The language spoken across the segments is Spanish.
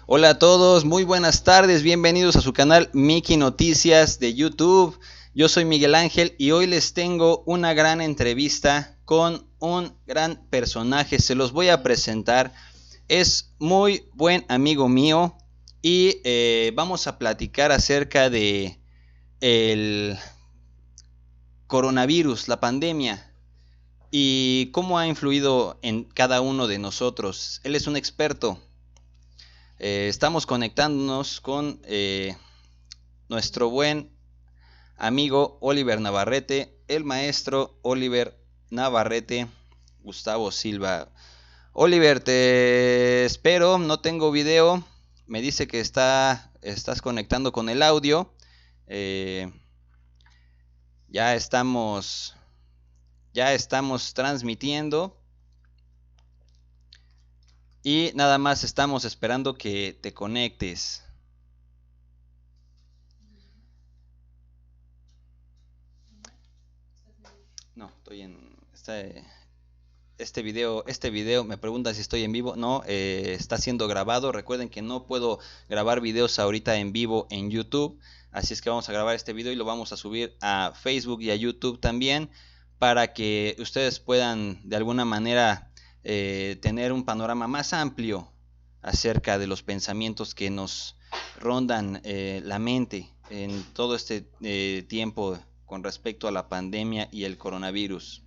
Hola a todos, muy buenas tardes, bienvenidos a su canal Miki Noticias de YouTube. Yo soy Miguel Ángel y hoy les tengo una gran entrevista con un gran personaje. Se los voy a presentar. Es muy buen amigo mío y vamos a platicar acerca de el coronavirus, la pandemia y cómo ha influido en cada uno de nosotros. Él es un experto. Estamos conectándonos con nuestro buen amigo Oliver Navarrete, el maestro Oliver Navarrete, Gustavo Silva. Oliver, te espero, no tengo video, me dice que estás conectando con el audio. Eh, ya estamos, ya estamos transmitiendo y nada más estamos esperando que te conectes. No, estoy en este video me pregunta si estoy en vivo. No, está siendo grabado. Recuerden que no puedo grabar videos ahorita en vivo en YouTube. Así es que vamos a grabar este video y lo vamos a subir a Facebook y a YouTube también para que ustedes puedan de alguna manera tener un panorama más amplio acerca de los pensamientos que nos rondan la mente en todo este tiempo con respecto a la pandemia y el coronavirus.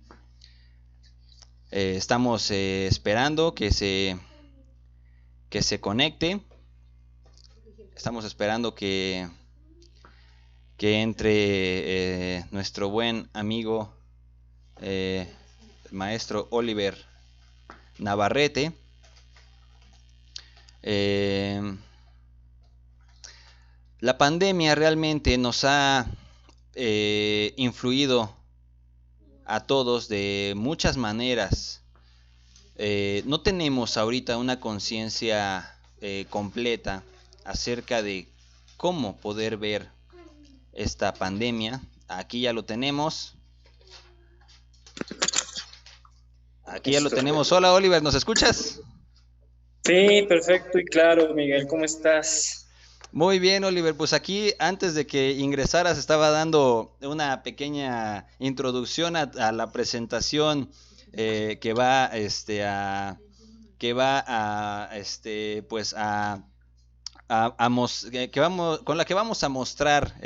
Estamos esperando que se conecte. Estamos esperando que entre nuestro buen amigo, el maestro Oliver Navarrete. La pandemia realmente nos ha influido a todos de muchas maneras. No tenemos ahorita una conciencia completa acerca de cómo poder ver esta pandemia. Aquí ya lo tenemos. Aquí ya lo tenemos. Hola Oliver, ¿nos escuchas? Sí, perfecto y claro, Miguel, ¿cómo estás? Muy bien, Oliver. Pues aquí, antes de que ingresaras, estaba dando una pequeña introducción a la presentación que va, pues que vamos, con la que vamos a mostrar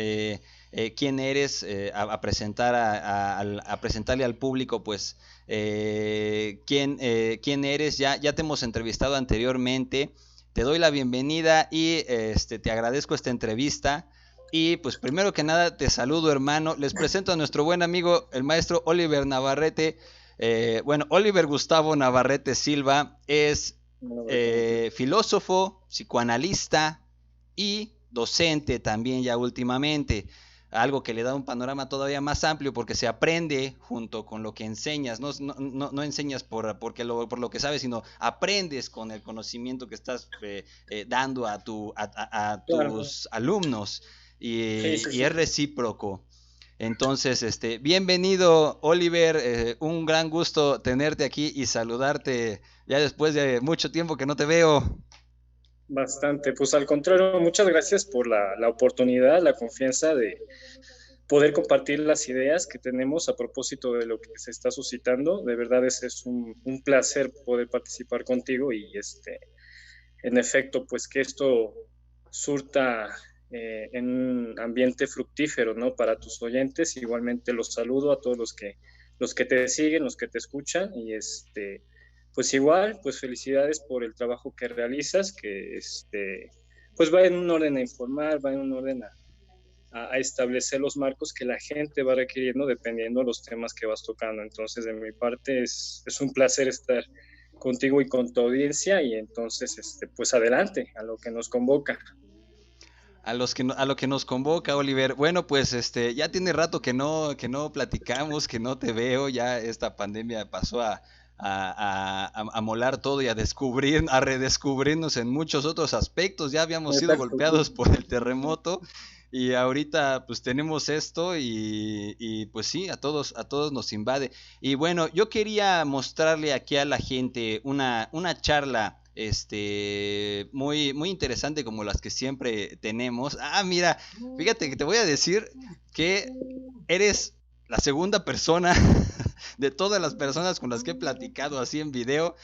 quién eres, a presentar a presentarle al público, pues quién eres. Ya te hemos entrevistado anteriormente. Te doy la bienvenida y te agradezco esta entrevista. Y pues primero que nada te saludo, hermano. Les presento a nuestro buen amigo, el maestro Oliver Navarrete. Bueno, Oliver Gustavo Navarrete Silva es filósofo, psicoanalista y docente también ya últimamente. Algo que le da un panorama todavía más amplio porque se aprende junto con lo que enseñas. No enseñas por lo que sabes, sino aprendes con el conocimiento que estás dando a Claro, tus alumnos sí, sí, y es sí. recíproco. Entonces, bienvenido, Oliver. Un gran gusto tenerte aquí y saludarte ya después de mucho tiempo que no te veo. Bastante. Pues al contrario, muchas gracias por la oportunidad, la confianza de poder compartir las ideas que tenemos a propósito de lo que se está suscitando. De verdad, es un placer poder participar contigo y en efecto, pues que esto surta en un ambiente fructífero, ¿no? Para tus oyentes. Igualmente los saludo a todos los que te siguen, los que te escuchan y pues igual, pues felicidades por el trabajo que realizas, que pues va en un orden a informar, va en un orden a establecer los marcos que la gente va requiriendo dependiendo de los temas que vas tocando. Entonces, de mi parte, es un placer estar contigo y con tu audiencia y entonces, pues adelante a lo que nos convoca. A lo que nos convoca, Oliver. Bueno, pues ya tiene rato que no platicamos, que no te veo. Ya esta pandemia pasó a molar todo y a redescubrirnos en muchos otros aspectos. Ya habíamos sido Exacto, golpeados sí. por el terremoto y ahorita pues tenemos esto y pues sí, a todos nos invade. Y bueno, yo quería mostrarle aquí a la gente una charla muy, muy interesante como las que siempre tenemos. Ah, mira, fíjate que te voy a decir que eres la segunda persona de todas las personas con las que he platicado así en video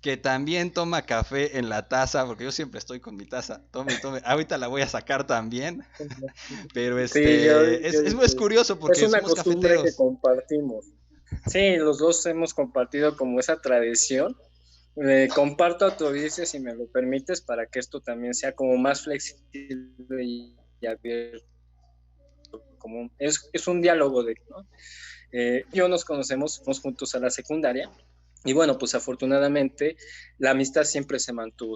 que también toma café en la taza, porque yo siempre estoy con mi taza, tome y tome. Ahorita la voy a sacar también, pero Sí, es curioso es porque una somos costumbre que cafeteros. compartimos. Sí, los dos hemos compartido como esa tradición. Comparto a tu audiencia, si me lo permites, para que esto también sea como más flexible y abierto. Como es un diálogo de, ¿no? Yo nos conocemos, fuimos juntos a la secundaria. Y bueno, pues afortunadamente la amistad siempre se mantuvo,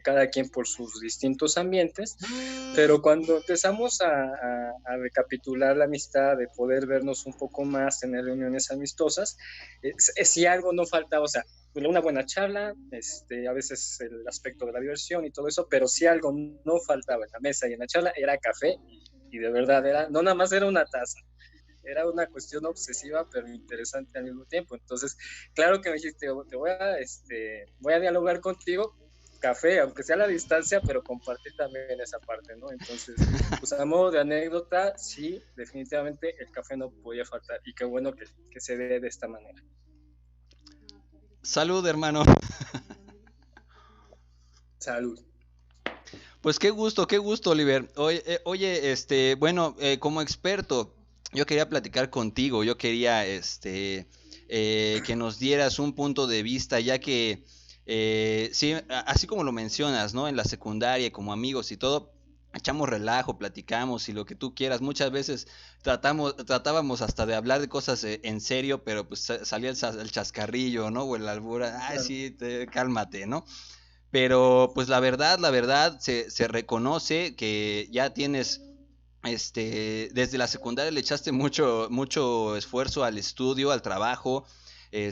cada quien por sus distintos ambientes, pero cuando empezamos a recapitular la amistad, de poder vernos un poco más, tener reuniones amistosas, si algo no faltaba, o sea, una buena charla, a veces el aspecto de la diversión y todo eso, pero si algo no faltaba en la mesa y en la charla era café, y de verdad era, no nada más era una taza, era una cuestión obsesiva, pero interesante al mismo tiempo. Entonces, claro que me dijiste, te voy a dialogar contigo, café, aunque sea a la distancia, pero compartir también esa parte, ¿no? Entonces, pues a modo de anécdota, sí, definitivamente el café no podía faltar y qué bueno que se dé de esta manera. Salud, hermano. Salud. Pues qué gusto, Oliver. Oye, bueno, como experto, yo quería platicar contigo, yo quería, que nos dieras un punto de vista, ya que, sí, así como lo mencionas, ¿no? En la secundaria, como amigos y todo, echamos relajo, platicamos y lo que tú quieras. Muchas veces tratábamos hasta de hablar de cosas en serio, pero pues salía el chascarrillo, ¿no? O el albura, ay, Claro. sí, cálmate, ¿no? Pero pues la verdad se reconoce que ya tienes, desde la secundaria le echaste mucho, mucho esfuerzo al estudio, al trabajo, le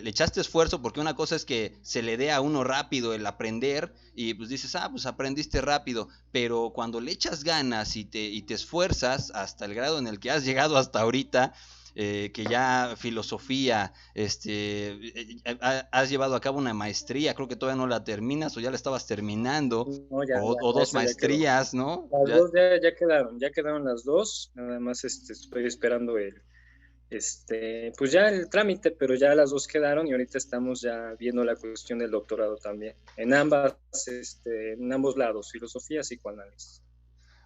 echaste esfuerzo porque una cosa es que se le dé a uno rápido el aprender y pues dices, ah, pues aprendiste rápido, pero cuando le echas ganas y te esfuerzas hasta el grado en el que has llegado hasta ahorita, que ya filosofía, has llevado a cabo una maestría, creo que todavía no la terminas o ya la estabas terminando, No, o dos eso ya quedó. maestrías, ¿no? Las Ya, dos ya quedaron las dos, nada más estoy esperando pues ya el trámite, pero ya las dos quedaron y ahorita estamos ya viendo la cuestión del doctorado también, en ambos lados, filosofía, psicoanálisis.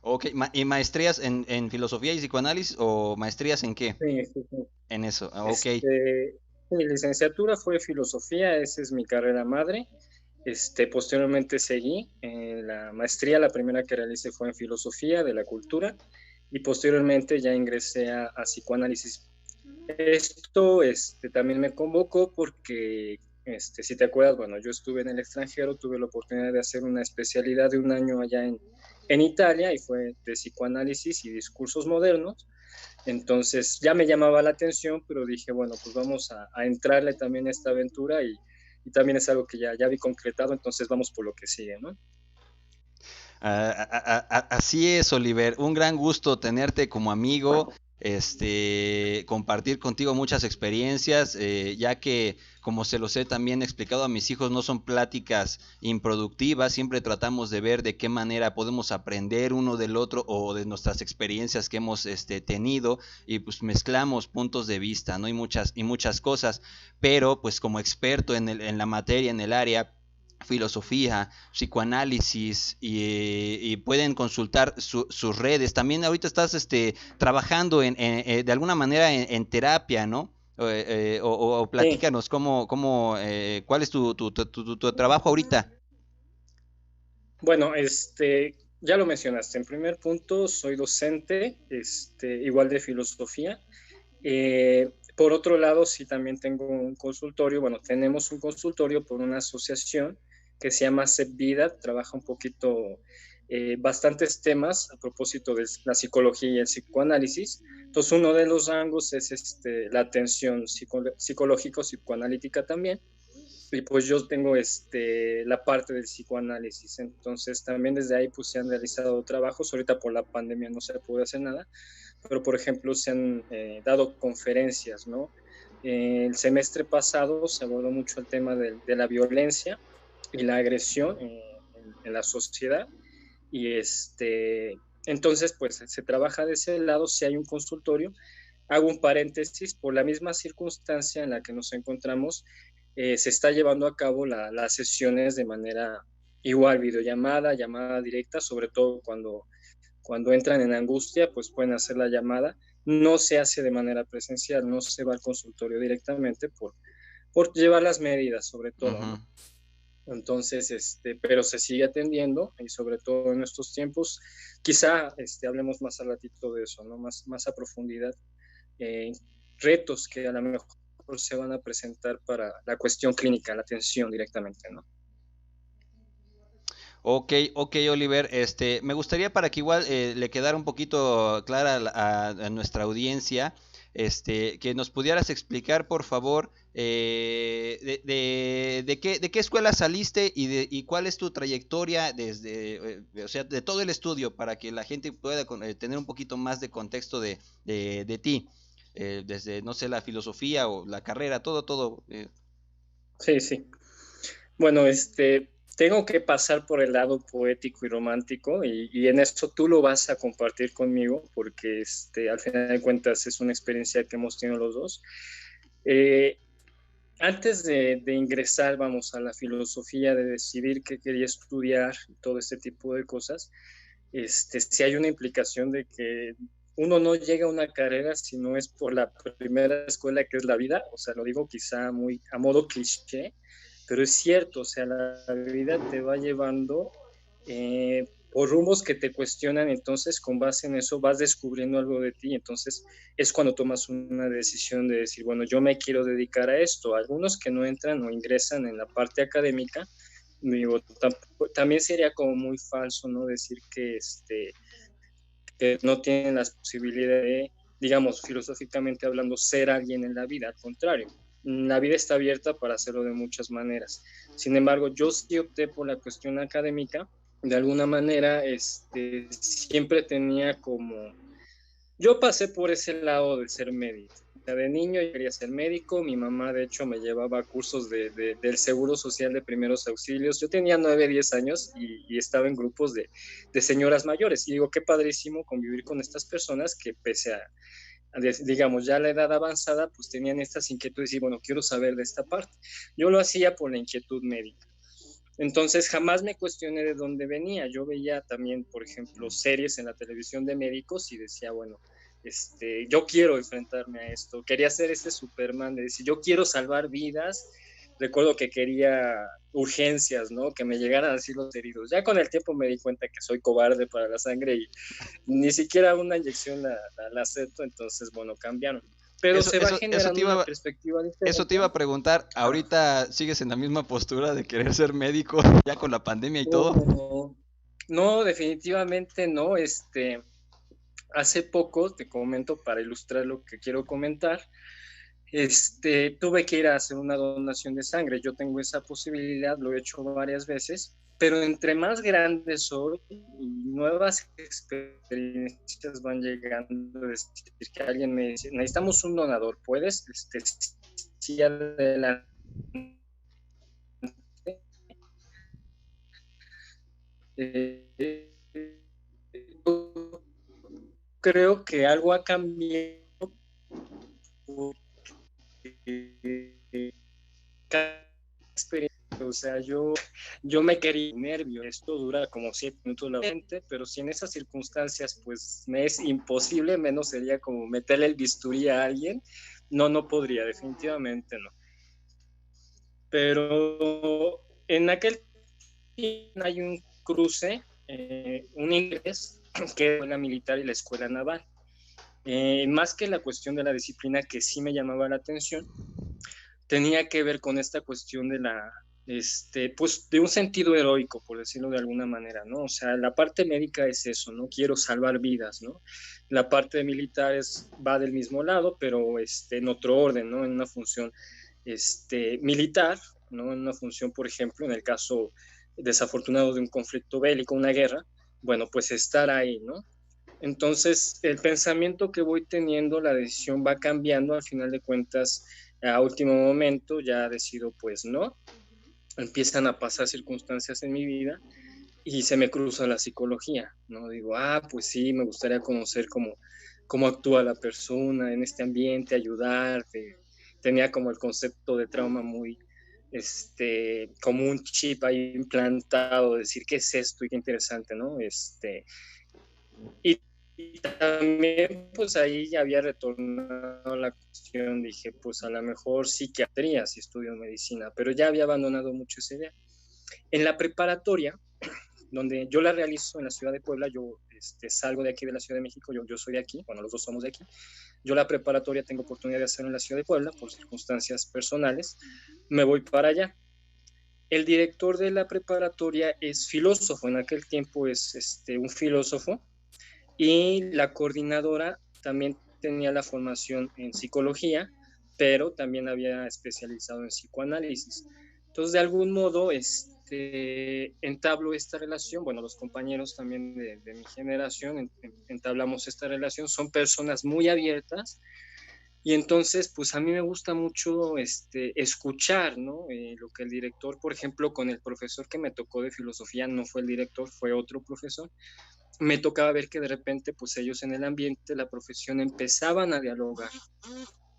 ok, ¿y maestrías en filosofía y psicoanálisis o maestrías en qué? Sí, sí, sí. En eso, ok. Mi licenciatura fue filosofía, esa es mi carrera madre. Posteriormente seguí en la maestría, la primera que realicé fue en filosofía de la cultura y posteriormente ya ingresé a psicoanálisis. Esto también me convocó porque, si te acuerdas, bueno, yo estuve en el extranjero, tuve la oportunidad de hacer una especialidad de un año allá en Italia y fue de psicoanálisis y discursos modernos. Entonces ya me llamaba la atención, pero dije, bueno, pues vamos a entrarle también a esta aventura y también es algo que ya vi concretado, entonces vamos por lo que sigue, ¿no? Así es, Oliver. Un gran gusto tenerte como amigo, compartir contigo muchas experiencias, ya que, como se los he también explicado a mis hijos, no son pláticas improductivas. Siempre tratamos de ver de qué manera podemos aprender uno del otro o de nuestras experiencias que hemos tenido y pues mezclamos puntos de vista, ¿no? Y muchas cosas. Pero, pues como experto en la materia, en el área filosofía, psicoanálisis y pueden consultar sus redes. También ahorita estás trabajando de alguna manera en terapia, ¿no? O Sí, platícanos cuál es tu trabajo ahorita. bueno, ya lo mencionaste. En primer punto, soy docente, igual de filosofía. Por otro lado, sí también tengo un consultorio. Bueno, tenemos un consultorio por una asociación que se llama CEP Vida, trabaja un poquito, bastantes temas a propósito de la psicología y el psicoanálisis. Entonces, uno de los rangos es la atención psicológico-psicoanalítica también. Y pues yo tengo la parte del psicoanálisis, entonces también desde ahí pues se han realizado trabajos, ahorita por la pandemia no se puede hacer nada, pero por ejemplo se han dado conferencias, ¿no? El semestre pasado se abordó mucho el tema de la violencia y la agresión en la sociedad, y entonces pues se trabaja de ese lado. Si hay un consultorio, hago un paréntesis, por la misma circunstancia en la que nos encontramos, se está llevando a cabo las sesiones de manera igual, videollamada, llamada directa, sobre todo cuando entran en angustia, pues pueden hacer la llamada. No se hace de manera presencial, no se va al consultorio directamente por llevar las medidas, sobre todo, ¿no? Entonces, pero se sigue atendiendo, y sobre todo en estos tiempos, quizá hablemos más al ratito de eso, ¿no? Más a profundidad, eh, retos que a lo mejor se van a presentar para la cuestión clínica, la atención directamente, ¿no? Ok, ok, Oliver. Me gustaría, para que igual le quedara un poquito clara a nuestra audiencia, que nos pudieras explicar, por favor, de qué escuela saliste y cuál es tu trayectoria desde, o sea, de todo el estudio, para que la gente pueda tener un poquito más de contexto de ti, desde, no sé, la filosofía o la carrera, todo, todo. Sí, sí. Bueno, tengo que pasar por el lado poético y romántico, y en esto tú lo vas a compartir conmigo, porque al final de cuentas es una experiencia que hemos tenido los dos. Eh, Antes de ingresar, vamos, a la filosofía, de decidir qué quería estudiar y todo este tipo de cosas, sí hay una implicación de que uno no llega a una carrera si no es por la primera escuela, que es la vida. O sea, lo digo quizá muy a modo cliché, pero es cierto. O sea, la vida te va llevando por rumbos que te cuestionan. Entonces, con base en eso, vas descubriendo algo de ti. Entonces, es cuando tomas una decisión de decir, bueno, yo me quiero dedicar a esto. Algunos que no entran o ingresan en la parte académica, digo, también sería como muy falso, ¿no? Decir que no tienen las posibilidades de, digamos, filosóficamente hablando, ser alguien en la vida. Al contrario, la vida está abierta para hacerlo de muchas maneras. Sin embargo, yo sí opté por la cuestión académica. De alguna manera, siempre tenía como... Yo pasé por ese lado de ser médico. O sea, de niño yo quería ser médico. Mi mamá, de hecho, me llevaba a cursos del Seguro Social de primeros auxilios. Yo tenía 9, 10 años, y estaba en grupos de señoras mayores. Y digo, qué padrísimo convivir con estas personas que, pese a, digamos, ya la edad avanzada, pues tenían estas inquietudes y, bueno, quiero saber de esta parte. Yo lo hacía por la inquietud médica. Entonces jamás me cuestioné de dónde venía. Yo veía también, por ejemplo, series en la televisión de médicos y decía, bueno, yo quiero enfrentarme a esto. Quería ser ese Superman de decir, yo quiero salvar vidas. Recuerdo que quería urgencias, ¿no? Que me llegaran así los heridos. Ya con el tiempo me di cuenta que soy cobarde para la sangre, y ni siquiera una inyección la acepto. Entonces, bueno, cambiaron. Pero se va generando una perspectiva diferente. Eso te iba a preguntar. ¿Ahorita sigues en la misma postura de querer ser médico ya con la pandemia y todo? No, definitivamente no. Hace poco, te comento para ilustrar lo que quiero comentar, tuve que ir a hacer una donación de sangre. Yo tengo esa posibilidad, lo he hecho varias veces, pero entre más grande soy y nuevas experiencias van llegando, es decir, que alguien me dice, necesitamos un donador, ¿puedes? Sí, adelante. Creo que algo ha cambiado, porque cada experiencia, o sea, yo me quería nervio. Esto dura como 7 minutos la gente, pero si en esas circunstancias pues me es imposible, menos sería como meterle el bisturí a alguien. No podría, definitivamente no. Pero en aquel tiempo hay un cruce, un ingreso, que es la militar y la escuela naval. Más que la cuestión de la disciplina, que sí me llamaba la atención, tenía que ver con esta cuestión pues de un sentido heroico, por decirlo de alguna manera, ¿no? O sea, la parte médica es eso, ¿no? Quiero salvar vidas, ¿no? La parte de militares va del mismo lado, pero en otro orden, ¿no? En una función militar, ¿no? En una función, por ejemplo, en el caso desafortunado de un conflicto bélico, una guerra, bueno, pues estar ahí, ¿no? Entonces, el pensamiento que voy teniendo, la decisión va cambiando. Al final de cuentas, a último momento ya decido pues no, empiezan a pasar circunstancias en mi vida y se me cruza la psicología, ¿no? Digo, pues sí, me gustaría conocer cómo actúa la persona en este ambiente, ayudar. Tenía como el concepto de trauma muy, como un chip ahí implantado, decir, ¿qué es esto? Y qué interesante, ¿no? Y también, pues ahí ya había retornado la cuestión, dije, pues a lo mejor psiquiatría si estudio medicina, pero ya había abandonado mucho esa idea. En la preparatoria, donde yo la realizo en la ciudad de Puebla, yo salgo de aquí de la Ciudad de México, yo soy de aquí, bueno, los dos somos de aquí, yo la preparatoria tengo oportunidad de hacer en la ciudad de Puebla por circunstancias personales, me voy para allá. El director de la preparatoria es filósofo, en aquel tiempo es un filósofo, y la coordinadora también tenía la formación en psicología, pero también había especializado en psicoanálisis. Entonces, de algún modo, entablo esta relación. Bueno, los compañeros también de mi generación entablamos esta relación. Son personas muy abiertas y entonces, pues a mí me gusta mucho escuchar, ¿no? Lo que el director, por ejemplo, con el profesor que me tocó de filosofía, no fue el director, fue otro profesor, me tocaba ver que de repente, pues ellos en el ambiente, la profesión, empezaban a dialogar.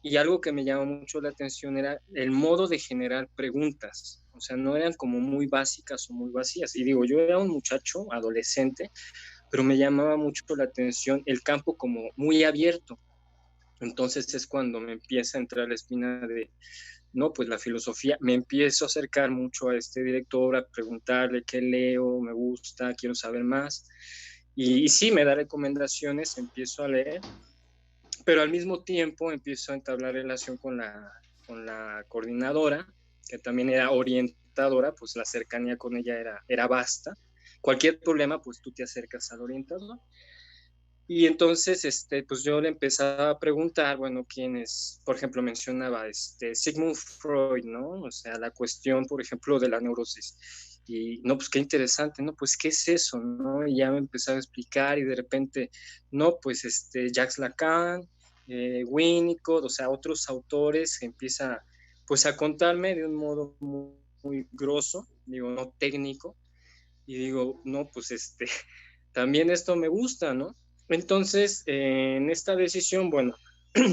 Y algo que me llamó mucho la atención era el modo de generar preguntas. O sea, no eran como muy básicas o muy vacías. Y digo, yo era un muchacho adolescente, pero me llamaba mucho la atención el campo como muy abierto. Entonces es cuando me empieza a entrar la espina de, no, pues la filosofía, me empiezo a acercar mucho a este director, a preguntarle qué leo, me gusta, quiero saber más. Y sí, me da recomendaciones, empiezo a leer, pero al mismo tiempo empiezo a entablar relación con la coordinadora, que también era orientadora, pues la cercanía con ella era vasta. Cualquier problema, pues tú te acercas al orientador. Y entonces, pues yo le empezaba a preguntar, bueno, quién es, por ejemplo, mencionaba Sigmund Freud, ¿no? O sea, la cuestión, por ejemplo, de la neurosis. Y no, pues qué interesante, ¿no? Pues qué es eso, ¿no? Y ya me empezaba a explicar y de repente, no, pues Jacques Lacan, Winnicott, o sea, otros autores, empieza pues a contarme de un modo muy, muy grosso, digo, no técnico, y digo, no, pues también esto me gusta, ¿no? Entonces, en esta decisión, bueno,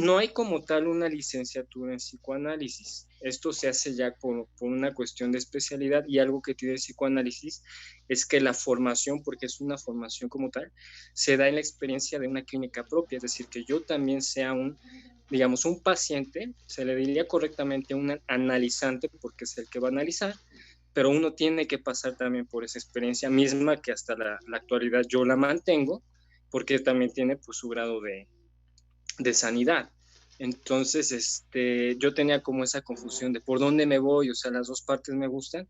no hay como tal una licenciatura en psicoanálisis. Esto se hace ya por una cuestión de especialidad y algo que tiene el psicoanálisis es que la formación, porque es una formación como tal, se da en la experiencia de una clínica propia, es decir, que yo también sea digamos, un paciente, se le diría correctamente un analizante porque es el que va a analizar, pero uno tiene que pasar también por esa experiencia misma que hasta la actualidad yo la mantengo, porque también tiene pues su grado de sanidad. Entonces, yo tenía como esa confusión de por dónde me voy, o sea, las dos partes me gustan,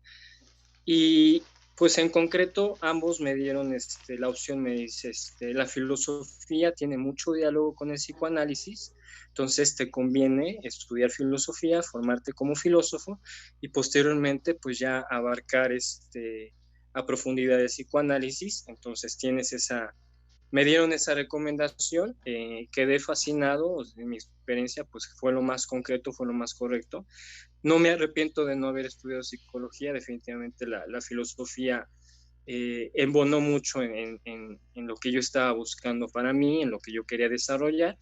y pues en concreto ambos me dieron la opción, me dice, la filosofía tiene mucho diálogo con el psicoanálisis, entonces te conviene estudiar filosofía, formarte como filósofo y posteriormente pues ya abarcar a profundidad el psicoanálisis, entonces tienes me dieron esa recomendación, quedé fascinado, en mi experiencia pues fue lo más concreto, fue lo más correcto. No me arrepiento de no haber estudiado psicología, definitivamente la filosofía embonó mucho en lo que yo estaba buscando para mí, en lo que yo quería desarrollar.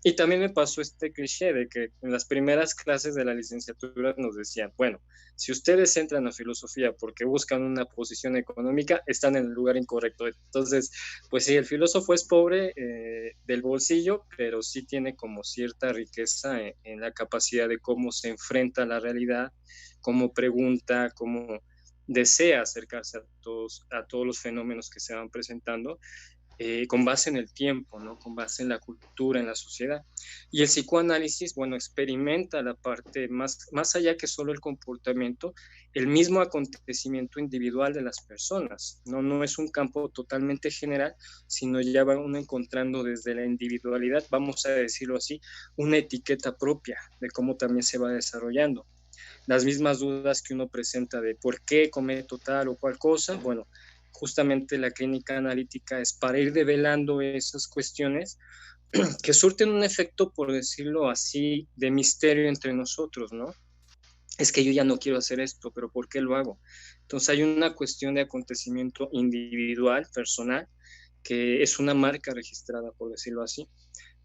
Y también me pasó este cliché de que en las primeras clases de la licenciatura nos decían, bueno, si ustedes entran a filosofía porque buscan una posición económica, están en el lugar incorrecto. Entonces, pues sí, el filósofo es pobre del bolsillo, pero sí tiene como cierta riqueza en la capacidad de cómo se enfrenta a la realidad, cómo pregunta, cómo desea acercarse a todos los fenómenos que se van presentando con base en el tiempo, ¿no? Con base en la cultura, en la sociedad. Y el psicoanálisis, bueno, experimenta la parte más allá que solo el comportamiento, el mismo acontecimiento individual de las personas. No es un campo totalmente general, sino ya va uno encontrando desde la individualidad, vamos a decirlo así, una etiqueta propia de cómo también se va desarrollando. Las mismas dudas que uno presenta de por qué cometo tal o cual cosa, bueno, justamente la clínica analítica es para ir develando esas cuestiones que surten un efecto, por decirlo así, de misterio entre nosotros, ¿no? Es que yo ya no quiero hacer esto, pero ¿por qué lo hago? Entonces hay una cuestión de acontecimiento individual, personal, que es una marca registrada, por decirlo así.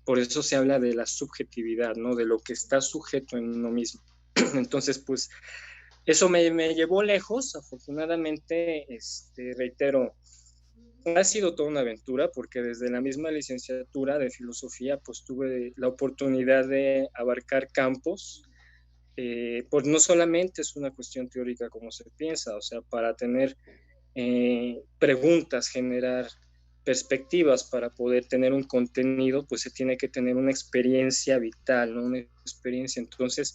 Por eso se habla de la subjetividad, ¿no? De lo que está sujeto en uno mismo. Entonces, pues, eso me llevó lejos, afortunadamente, reitero, ha sido toda una aventura porque desde la misma licenciatura de filosofía pues tuve la oportunidad de abarcar campos, pues no solamente es una cuestión teórica como se piensa, o sea, para tener preguntas, generar perspectivas para poder tener un contenido, pues se tiene que tener una experiencia vital, ¿no? Una experiencia. Entonces,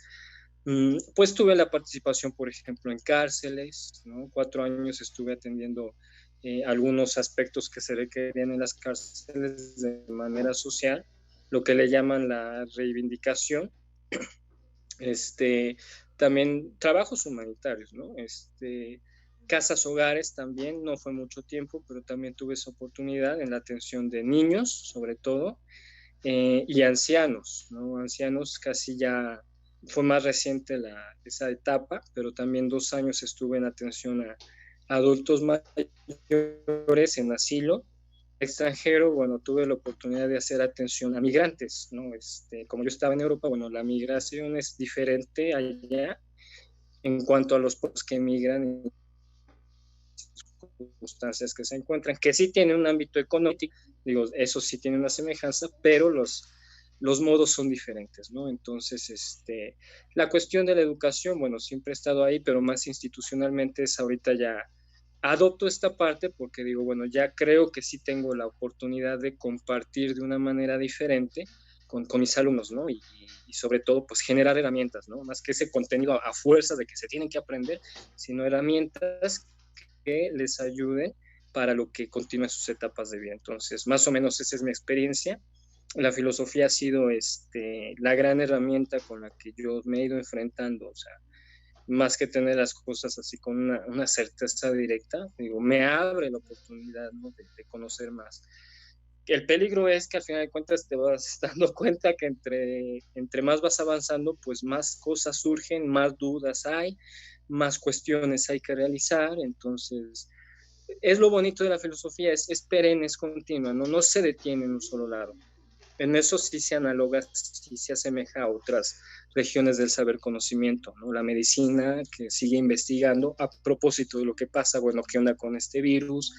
pues tuve la participación, por ejemplo, en cárceles, ¿no? 4 años estuve atendiendo algunos aspectos que se requerían en las cárceles de manera social, lo que le llaman la reivindicación, también trabajos humanitarios, ¿no? Casas hogares también, no fue mucho tiempo, pero también tuve esa oportunidad en la atención de niños, sobre todo, y ancianos, ¿no? Ancianos casi ya fue más reciente esa etapa, pero también 2 años estuve en atención a adultos mayores en asilo extranjero. Bueno, tuve la oportunidad de hacer atención a migrantes, ¿no? Como yo estaba en Europa, bueno, la migración es diferente allá en cuanto a los pueblos que emigran y circunstancias que se encuentran, que sí tiene un ámbito económico, digo, eso sí tiene una semejanza, pero los modos son diferentes, ¿no? Entonces, la cuestión de la educación, bueno, siempre he estado ahí, pero más institucionalmente es ahorita ya adopto esta parte porque digo, bueno, ya creo que sí tengo la oportunidad de compartir de una manera diferente con mis alumnos, ¿no? Y sobre todo, pues generar herramientas, ¿no? Más que ese contenido a fuerza de que se tienen que aprender, sino herramientas que les ayuden para lo que continúe sus etapas de vida. Entonces, más o menos esa es mi experiencia. La filosofía ha sido la gran herramienta con la que yo me he ido enfrentando, o sea, más que tener las cosas así con una certeza directa, digo, me abre la oportunidad, ¿no? de conocer más. El peligro es que al final de cuentas te vas dando cuenta que entre más vas avanzando, pues más cosas surgen, más dudas hay, más cuestiones hay que realizar. Entonces, es lo bonito de la filosofía, es perenne, es continua, ¿no? No se detiene en un solo lado. En eso sí se analoga, sí se asemeja a otras regiones del saber conocimiento, ¿no? La medicina que sigue investigando a propósito de lo que pasa, bueno, qué onda con este virus,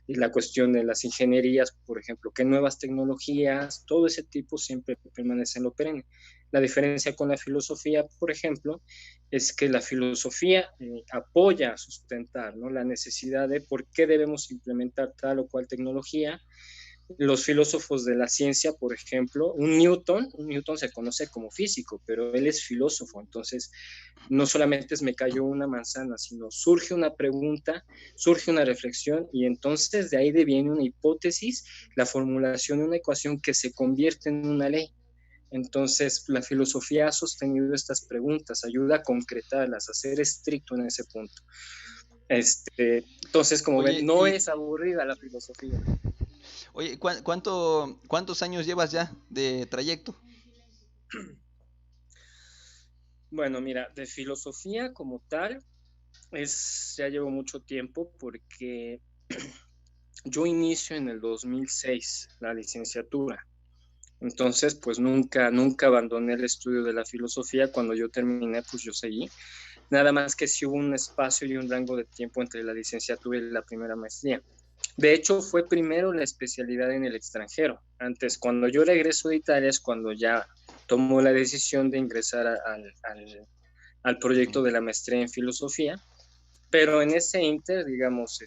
y la cuestión de las ingenierías, por ejemplo, qué nuevas tecnologías, todo ese tipo siempre permanece en lo perenne. La diferencia con la filosofía, por ejemplo, es que la filosofía apoya a sustentar, ¿no? La necesidad de por qué debemos implementar tal o cual tecnología. Los filósofos de la ciencia, por ejemplo, un Newton se conoce como físico, pero él es filósofo, entonces no solamente es me cayó una manzana, sino surge una pregunta, surge una reflexión y entonces de ahí viene una hipótesis, la formulación de una ecuación que se convierte en una ley. Entonces, la filosofía ha sostenido estas preguntas, ayuda a concretarlas, a ser estricto en ese punto. Entonces, como ven, Oye, no es aburrida la filosofía. oye, ¿cuántos años llevas ya de trayecto? Bueno, mira, de filosofía como tal, ya llevo mucho tiempo porque yo inicio en el 2006 la licenciatura. Entonces, pues nunca abandoné el estudio de la filosofía. Cuando yo terminé, pues yo seguí. Nada más que si hubo un espacio y un rango de tiempo entre la licenciatura y la primera maestría. De hecho, fue primero la especialidad en el extranjero. Antes, cuando yo regreso de Italia, es cuando ya tomó la decisión de ingresar al proyecto de la maestría en filosofía, pero en ese inter, digamos,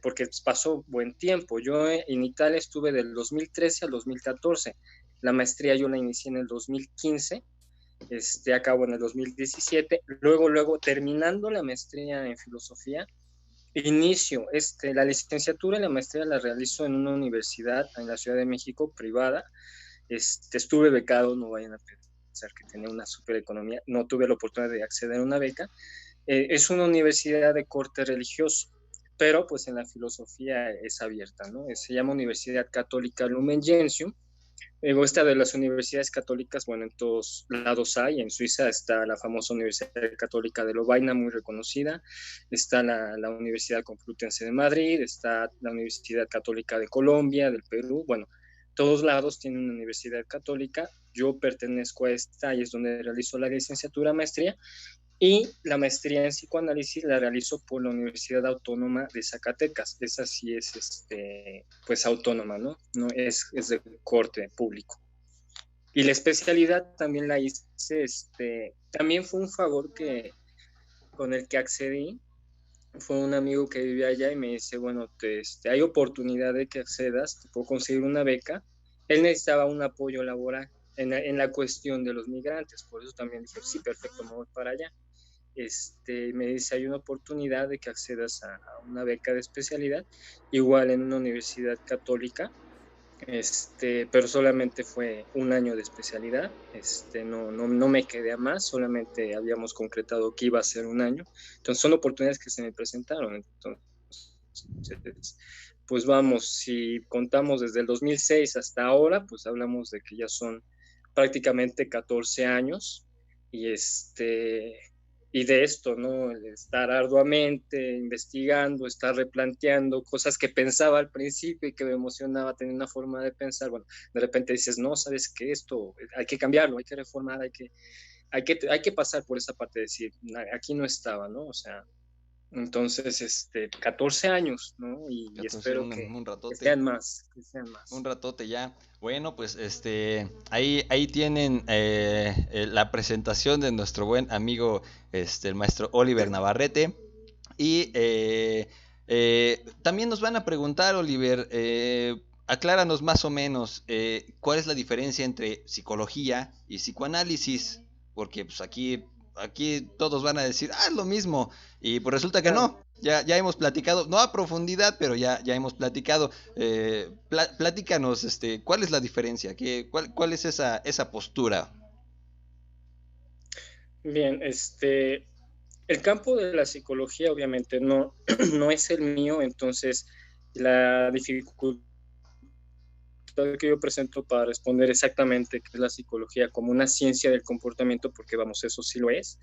porque pasó buen tiempo. Yo en Italia estuve del 2013 al 2014. La maestría yo la inicié en el 2015, acabo en el 2017. Luego, terminando la maestría en filosofía, inicio, la licenciatura y la maestría la realizo en una universidad en la Ciudad de México, privada. Estuve becado, no vayan a pensar que tenía una super economía, no tuve la oportunidad de acceder a una beca. Es una universidad de corte religioso, pero pues en la filosofía es abierta, ¿no? Se llama Universidad Católica Lumen Gentium Esta de las universidades católicas, bueno, en todos lados hay. En Suiza está la famosa Universidad Católica de Lovaina, muy reconocida. Está la Universidad Complutense de Madrid, está la Universidad Católica de Colombia, del Perú. Bueno, todos lados tienen una universidad católica. Yo pertenezco a esta y es donde realizo la licenciatura, maestría. Y la maestría en psicoanálisis la realizo por la Universidad Autónoma de Zacatecas. Esa sí es pues autónoma, ¿no? No es de corte público. Y la especialidad también la hice, también fue un favor con el que accedí. Fue un amigo que vivía allá y me dice, bueno, hay oportunidad de que accedas, te puedo conseguir una beca. Él necesitaba un apoyo laboral en la cuestión de los migrantes, por eso también dije, sí, perfecto, me voy para allá. Me dice, hay una oportunidad de que accedas a una beca de especialidad, igual en una universidad católica, pero solamente fue un año de especialidad, no me quedé a más, solamente habíamos concretado que iba a ser un año, entonces son oportunidades que se me presentaron, entonces, pues vamos, si contamos desde el 2006 hasta ahora, pues hablamos de que ya son prácticamente 14 años, y y de esto, ¿no? El estar arduamente investigando, estar replanteando cosas que pensaba al principio y que me emocionaba tener una forma de pensar. Bueno, de repente dices, no, ¿sabes qué? Esto hay que cambiarlo, hay que reformar, hay que pasar por esa parte de decir, aquí no estaba, ¿no? O sea, entonces, 14 años, ¿no? Y 14, espero un que ratote. sean más, que sean Un más. ratote ya. Bueno, pues ahí tienen la presentación de nuestro buen amigo el maestro Oliver Navarrete. Y también nos van a preguntar, Oliver, acláranos más o menos cuál es la diferencia entre psicología y psicoanálisis, porque pues aquí todos van a decir, ah, es lo mismo, y pues resulta que Claro. no. Ya hemos platicado, no a profundidad, pero ya hemos platicado. Platícanos, ¿cuál es la diferencia? ¿Cuál es esa postura? Bien, el campo de la psicología obviamente no, no es el mío, entonces la dificultad que yo presento para responder exactamente qué es la psicología como una ciencia del comportamiento, porque vamos, eso sí lo es.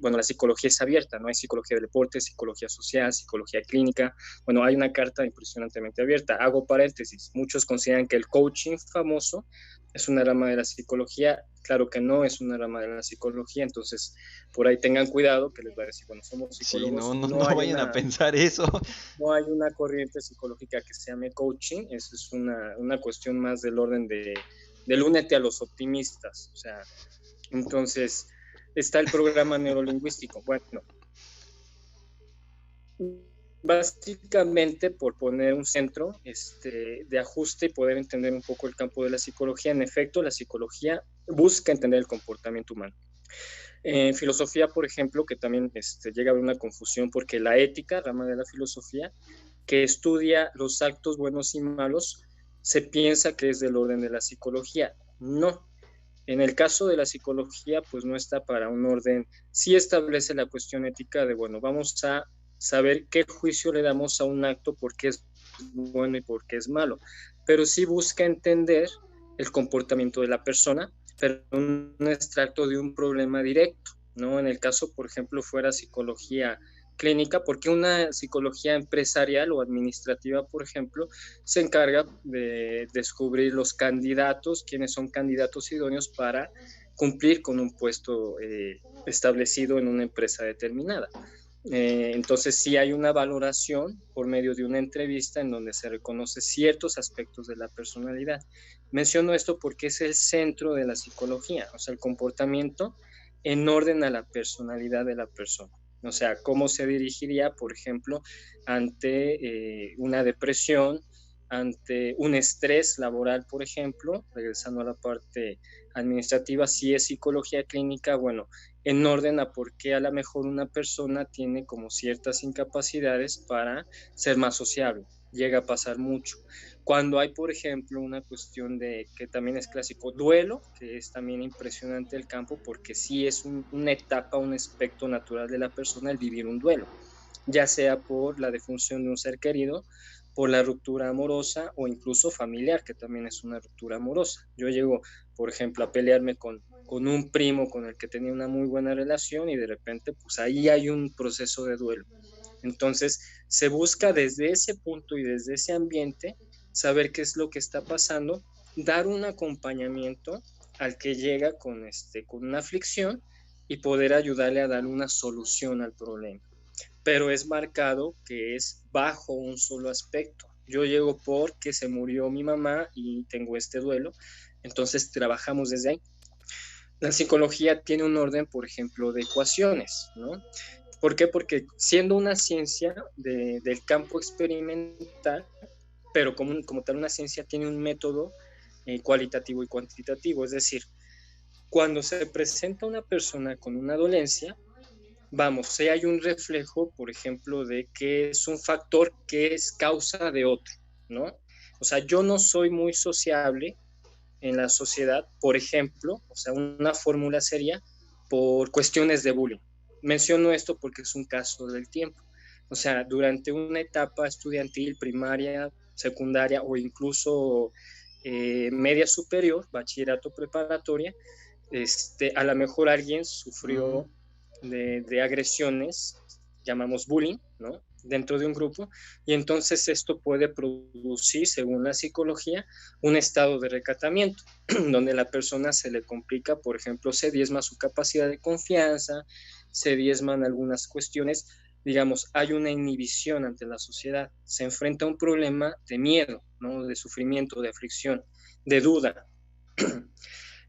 Bueno, la psicología es abierta, ¿no? Hay psicología del deporte, psicología social, psicología clínica. Bueno, hay una carta impresionantemente abierta. Hago paréntesis. Muchos consideran que el coaching famoso es una rama de la psicología. Claro que no es una rama de la psicología, entonces por ahí tengan cuidado que les va a decir, bueno, somos Sí, no, psicólogos, no, no vayan a pensar eso. no hay una corriente psicológica que se llame coaching, eso es una cuestión más del orden del únete a los optimistas, o sea, entonces está el programa neurolingüístico. Bueno, básicamente por poner un centro de ajuste y poder entender un poco el campo de la psicología, en efecto, la psicología busca entender el comportamiento humano. En filosofía, por ejemplo, que también llega a haber una confusión porque la ética, rama de la filosofía, que estudia los actos buenos y malos, se piensa que es del orden de la psicología. No. En el caso de la psicología, pues no está para un orden, sí establece la cuestión ética de, bueno, vamos a saber qué juicio le damos a un acto, por qué es bueno y por qué es malo, pero sí busca entender el comportamiento de la persona, pero un extracto de un problema directo, ¿no? En el caso, por ejemplo, fuera psicología clínica, porque una psicología empresarial o administrativa, por ejemplo, se encarga de descubrir los candidatos, quiénes son candidatos idóneos para cumplir con un puesto establecido en una empresa determinada. Entonces sí hay una valoración por medio de una entrevista en donde se reconoce ciertos aspectos de la personalidad. Menciono esto porque es el centro de la psicología, o sea, el comportamiento en orden a la personalidad de la persona. O sea, cómo se dirigiría, por ejemplo, ante una depresión, ante un estrés laboral, por ejemplo, regresando a la parte administrativa, si es psicología clínica, bueno, en orden a por qué a lo mejor una persona tiene como ciertas incapacidades para ser más sociable. Llega a pasar mucho. Cuando hay, por ejemplo, una cuestión de que también es clásico, duelo, que es también impresionante el campo, porque sí es una etapa, un aspecto natural de la persona el vivir un duelo, ya sea por la defunción de un ser querido, por la ruptura amorosa o incluso familiar, que también es una ruptura amorosa. Yo llego, por ejemplo, a pelearme con un primo con el que tenía una muy buena relación y de repente, pues ahí hay un proceso de duelo. Entonces, se busca desde ese punto y desde ese ambiente saber qué es lo que está pasando, dar un acompañamiento al que llega con una aflicción y poder ayudarle a dar una solución al problema. Pero es marcado que es bajo un solo aspecto. Yo llego porque se murió mi mamá y tengo este duelo, entonces trabajamos desde ahí. La psicología tiene un orden, por ejemplo, de ecuaciones, ¿no? ¿Por qué? Porque siendo una ciencia del campo experimental, pero como tal una ciencia tiene un método cualitativo y cuantitativo, es decir, cuando se presenta una persona con una dolencia, vamos, si hay un reflejo, por ejemplo, de que es un factor que es causa de otro, ¿no? O sea, yo no soy muy sociable en la sociedad, por ejemplo, o sea, una fórmula sería por cuestiones de bullying. Menciono esto porque es un caso del tiempo. O sea, durante una etapa estudiantil, primaria, secundaria o incluso media superior, bachillerato preparatoria, a lo mejor alguien sufrió de agresiones, llamamos bullying, ¿no? Dentro de un grupo, y entonces esto puede producir, según la psicología, un estado de recatamiento, donde la persona se le complica, por ejemplo, se diezma su capacidad de confianza, se diezman algunas cuestiones, digamos, hay una inhibición ante la sociedad, se enfrenta a un problema de miedo, ¿no? De sufrimiento, de aflicción, de duda.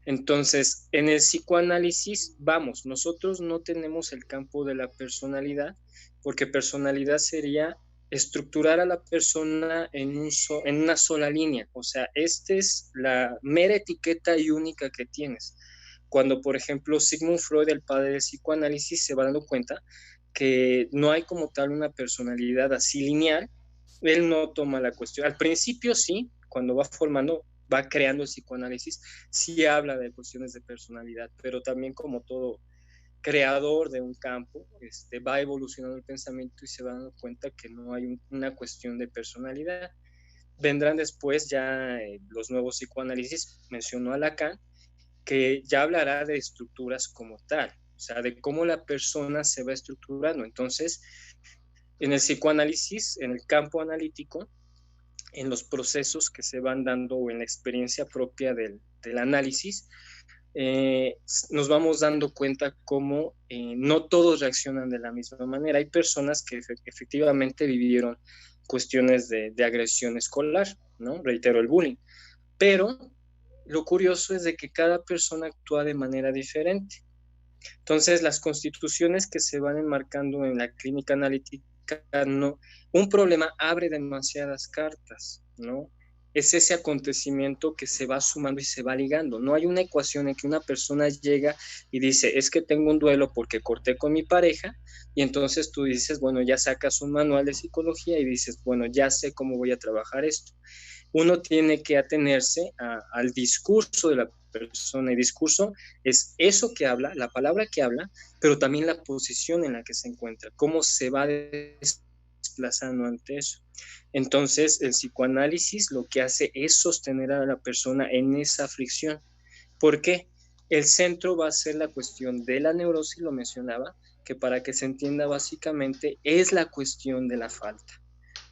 Entonces, en el psicoanálisis, vamos, nosotros no tenemos el campo de la personalidad, porque personalidad sería estructurar a la persona en una sola línea. O sea, esta es la mera etiqueta y única que tienes. Cuando, por ejemplo, Sigmund Freud, el padre del psicoanálisis, se va dando cuenta que no hay como tal una personalidad así lineal, él no toma la cuestión. Al principio sí, cuando va formando, va creando el psicoanálisis, sí habla de cuestiones de personalidad, pero también como todo creador de un campo, va evolucionando el pensamiento y se va dando cuenta que no hay una cuestión de personalidad. Vendrán después ya los nuevos psicoanálisis, mencionó a Lacan, que ya hablará de estructuras como tal, o sea, de cómo la persona se va estructurando. Entonces, en el psicoanálisis, en el campo analítico, en los procesos que se van dando o en la experiencia propia del análisis, nos vamos dando cuenta cómo no todos reaccionan de la misma manera. Hay personas que efectivamente vivieron cuestiones de agresión escolar, ¿no? Reitero, el bullying. Pero lo curioso es de que cada persona actúa de manera diferente. Entonces, las constituciones que se van enmarcando en la clínica analítica, no, un problema abre demasiadas cartas, ¿no? Es ese acontecimiento que se va sumando y se va ligando. No hay una ecuación en que una persona llega y dice, es que tengo un duelo porque corté con mi pareja, y entonces tú dices, bueno, ya sacas un manual de psicología y dices, bueno, ya sé cómo voy a trabajar esto. Uno tiene que atenerse al discurso de la persona. El discurso es eso que habla, la palabra que habla, pero también la posición en la que se encuentra, cómo se va desplazando ante eso. Entonces, el psicoanálisis lo que hace es sostener a la persona en esa aflicción. ¿Por qué? El centro va a ser la cuestión de la neurosis, lo mencionaba, que para que se entienda básicamente es la cuestión de la falta.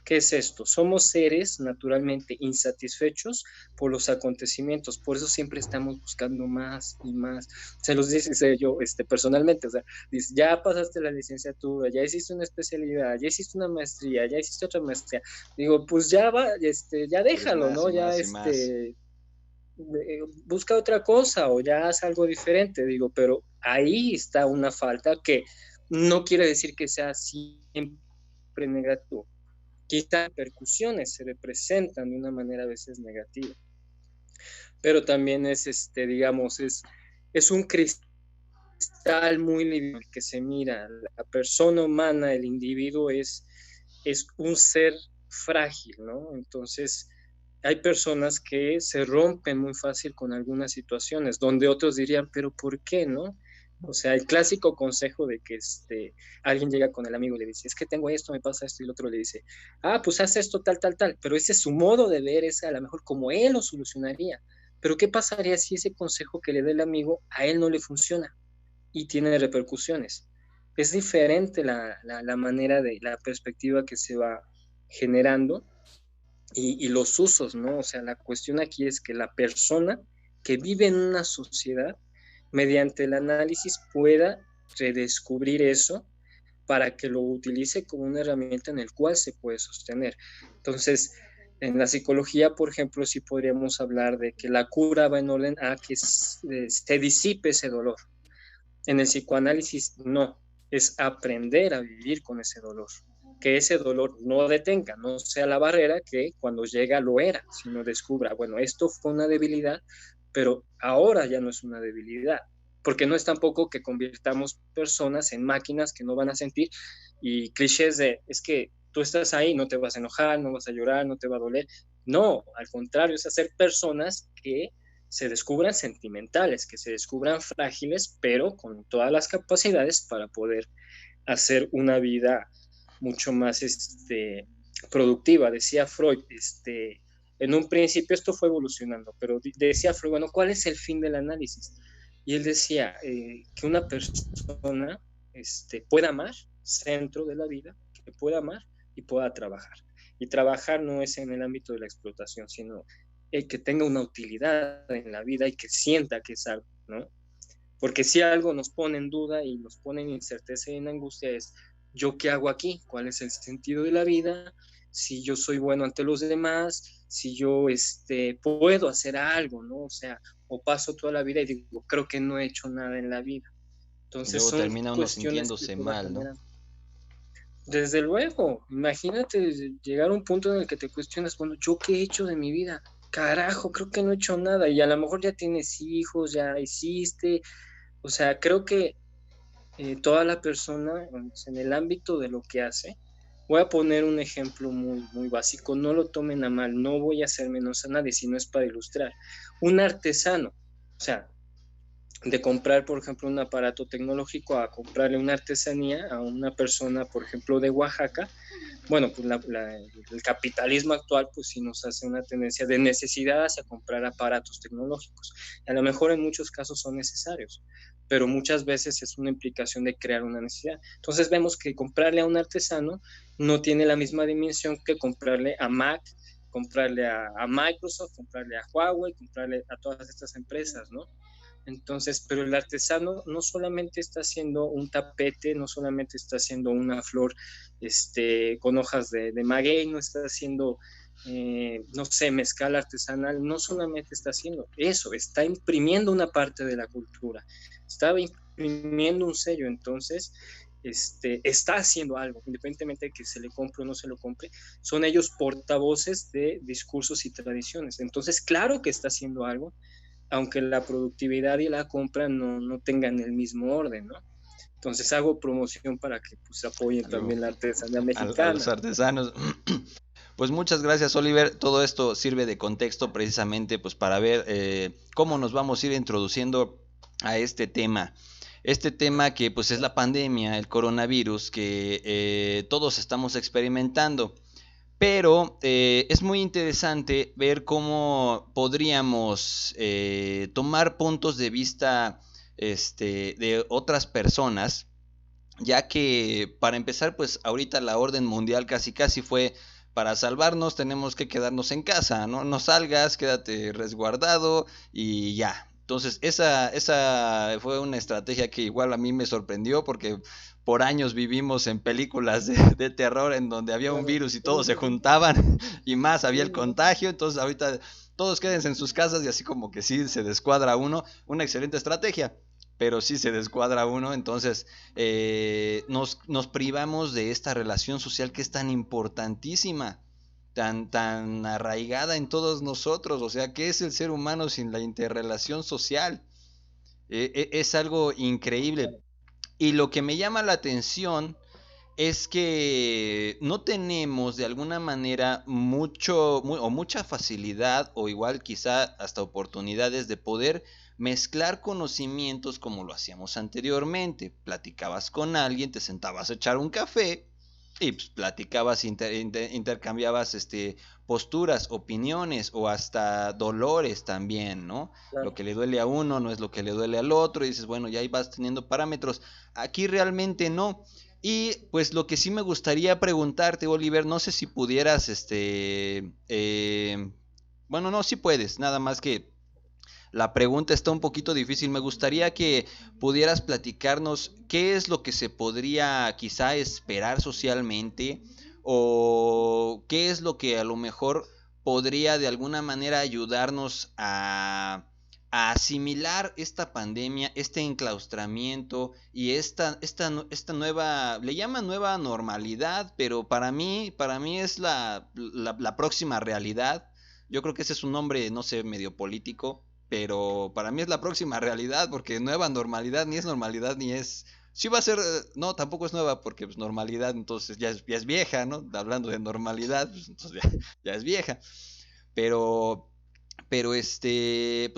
¿Qué es esto? Somos seres naturalmente insatisfechos por los acontecimientos, por eso siempre estamos buscando más y más. Se los dice yo personalmente, o sea, dice, ya pasaste la licenciatura, ya hiciste una especialidad, ya hiciste una maestría, ya hiciste otra maestría. Digo, pues ya va, ya déjalo, ¿no? Ya busca otra cosa o ya haz algo diferente, digo, pero ahí está una falta que no quiere decir que sea siempre negativo. Quizá percusiones se representan de una manera a veces negativa, pero también es, digamos, es un cristal muy libre que se mira. La persona humana, el individuo es un ser frágil, ¿no? Entonces, hay personas que se rompen muy fácil con algunas situaciones, donde otros dirían, pero ¿por qué, no? O sea, el clásico consejo de que alguien llega con el amigo y le dice, es que tengo esto, me pasa esto, y el otro le dice, ah, pues haz esto, tal, tal, tal, pero ese es su modo de ver, es a lo mejor como él lo solucionaría. Pero ¿qué pasaría si ese consejo que le dé el amigo a él no le funciona y tiene repercusiones? Es diferente la manera de, la perspectiva que se va generando y los usos, ¿no? O sea, la cuestión aquí es que la persona que vive en una sociedad, mediante el análisis, pueda redescubrir eso para que lo utilice como una herramienta en el cual se puede sostener. Entonces, en la psicología, por ejemplo, sí podríamos hablar de que la cura va en orden a que se disipe ese dolor. En el psicoanálisis no, es aprender a vivir con ese dolor, que ese dolor no detenga, no sea la barrera que cuando llega lo era, sino descubra, bueno, esto fue una debilidad, pero ahora ya no es una debilidad, porque no es tampoco que convirtamos personas en máquinas que no van a sentir y clichés de, es que tú estás ahí, no te vas a enojar, no vas a llorar, no te va a doler. No, al contrario, es hacer personas que se descubran sentimentales, que se descubran frágiles, pero con todas las capacidades para poder hacer una vida mucho más productiva. Decía Freud, en un principio esto fue evolucionando, pero decía Freud, bueno, ¿cuál es el fin del análisis? Y él decía que una persona pueda amar, centro de la vida, que pueda amar y pueda trabajar. Y trabajar no es en el ámbito de la explotación, sino que tenga una utilidad en la vida y que sienta que es algo, ¿no? Porque si algo nos pone en duda y nos pone en incerteza y en angustia es, ¿yo qué hago aquí? ¿Cuál es el sentido de la vida? Si yo soy bueno ante los demás, si yo puedo hacer algo, ¿no? O sea, o paso toda la vida y digo, creo que no he hecho nada en la vida. Y Entonces luego son termina uno cuestiones que sintiéndose se van mal, ¿no? generando. Desde luego, imagínate llegar a un punto en el que te cuestionas, bueno, ¿yo qué he hecho de mi vida? Carajo, creo que no he hecho nada y a lo mejor ya tienes hijos, ya hiciste, o sea, creo que toda la persona en el ámbito de lo que hace, voy a poner un ejemplo muy, muy básico, no lo tomen a mal, no voy a hacer menos a nadie, sino es para ilustrar. Un artesano, o sea, de comprar, por ejemplo, un aparato tecnológico a comprarle una artesanía a una persona, por ejemplo, de Oaxaca, bueno, pues el capitalismo actual pues sí nos hace una tendencia de necesidad hacia comprar aparatos tecnológicos. A lo mejor en muchos casos son necesarios, pero muchas veces es una implicación de crear una necesidad. Entonces vemos que comprarle a un artesano no tiene la misma dimensión que comprarle a Mac, comprarle a Microsoft, comprarle a Huawei, comprarle a todas estas empresas, ¿no? Entonces, pero el artesano no solamente está haciendo un tapete, no solamente está haciendo una flor con hojas de maguey, no está haciendo, no sé, mezcal artesanal, no solamente está haciendo eso, está imprimiendo una parte de la cultura, está imprimiendo un sello, entonces está haciendo algo, independientemente de que se le compre o no se lo compre, son ellos portavoces de discursos y tradiciones. Entonces, claro que está haciendo algo, aunque la productividad y la compra no tengan el mismo orden, ¿no? Entonces hago promoción para que pues apoyen Algo, también la artesanía a los mexicana. artesanos. Pues muchas gracias, Oliver. Todo esto sirve de contexto precisamente pues para ver cómo nos vamos a ir introduciendo a este tema. Este tema que pues es la pandemia, el coronavirus, que todos estamos experimentando. Pero es muy interesante ver cómo podríamos tomar puntos de vista de otras personas, ya que para empezar, pues ahorita la orden mundial casi casi fue para salvarnos tenemos que quedarnos en casa, ¿no? No salgas, quédate resguardado y ya. Entonces, esa fue una estrategia que igual a mí me sorprendió porque por años vivimos en películas de terror en donde había un Claro. virus y todos se juntaban y más había el Sí, ¿no? contagio. Entonces, ahorita todos quédense en sus casas y así como que sí se descuadra uno. Una excelente estrategia, pero sí se descuadra uno. Entonces, nos privamos de esta relación social que es tan importantísima, tan arraigada en todos nosotros. O sea, ¿qué es el ser humano sin la interrelación social? Es algo increíble. Y lo que me llama la atención es que no tenemos de alguna manera mucha facilidad o igual quizá hasta oportunidades de poder mezclar conocimientos como lo hacíamos anteriormente. Platicabas con alguien, te sentabas a echar un café y pues, platicabas, intercambiabas posturas, opiniones o hasta dolores también, ¿no? Lo Claro. que le duele a uno no es lo que le duele al otro y dices, bueno, ya ahí vas teniendo parámetros. Aquí realmente no. Y pues lo que sí me gustaría preguntarte, Oliver, no sé si pudieras, bueno, no, sí puedes, nada más que la pregunta está un poquito difícil. Me gustaría que pudieras platicarnos qué es lo que se podría quizá esperar socialmente o qué es lo que a lo mejor podría de alguna manera ayudarnos a asimilar esta pandemia, este enclaustramiento y esta nueva, le llaman nueva normalidad, pero para mí es la próxima realidad. Yo creo que ese es un nombre, no sé, medio político, pero para mí es la próxima realidad, porque nueva normalidad ni es normalidad ni es... Sí va a ser, no, tampoco es nueva, porque pues, normalidad entonces ya es vieja, ¿no? Hablando de normalidad, pues, entonces ya es vieja. Pero, pues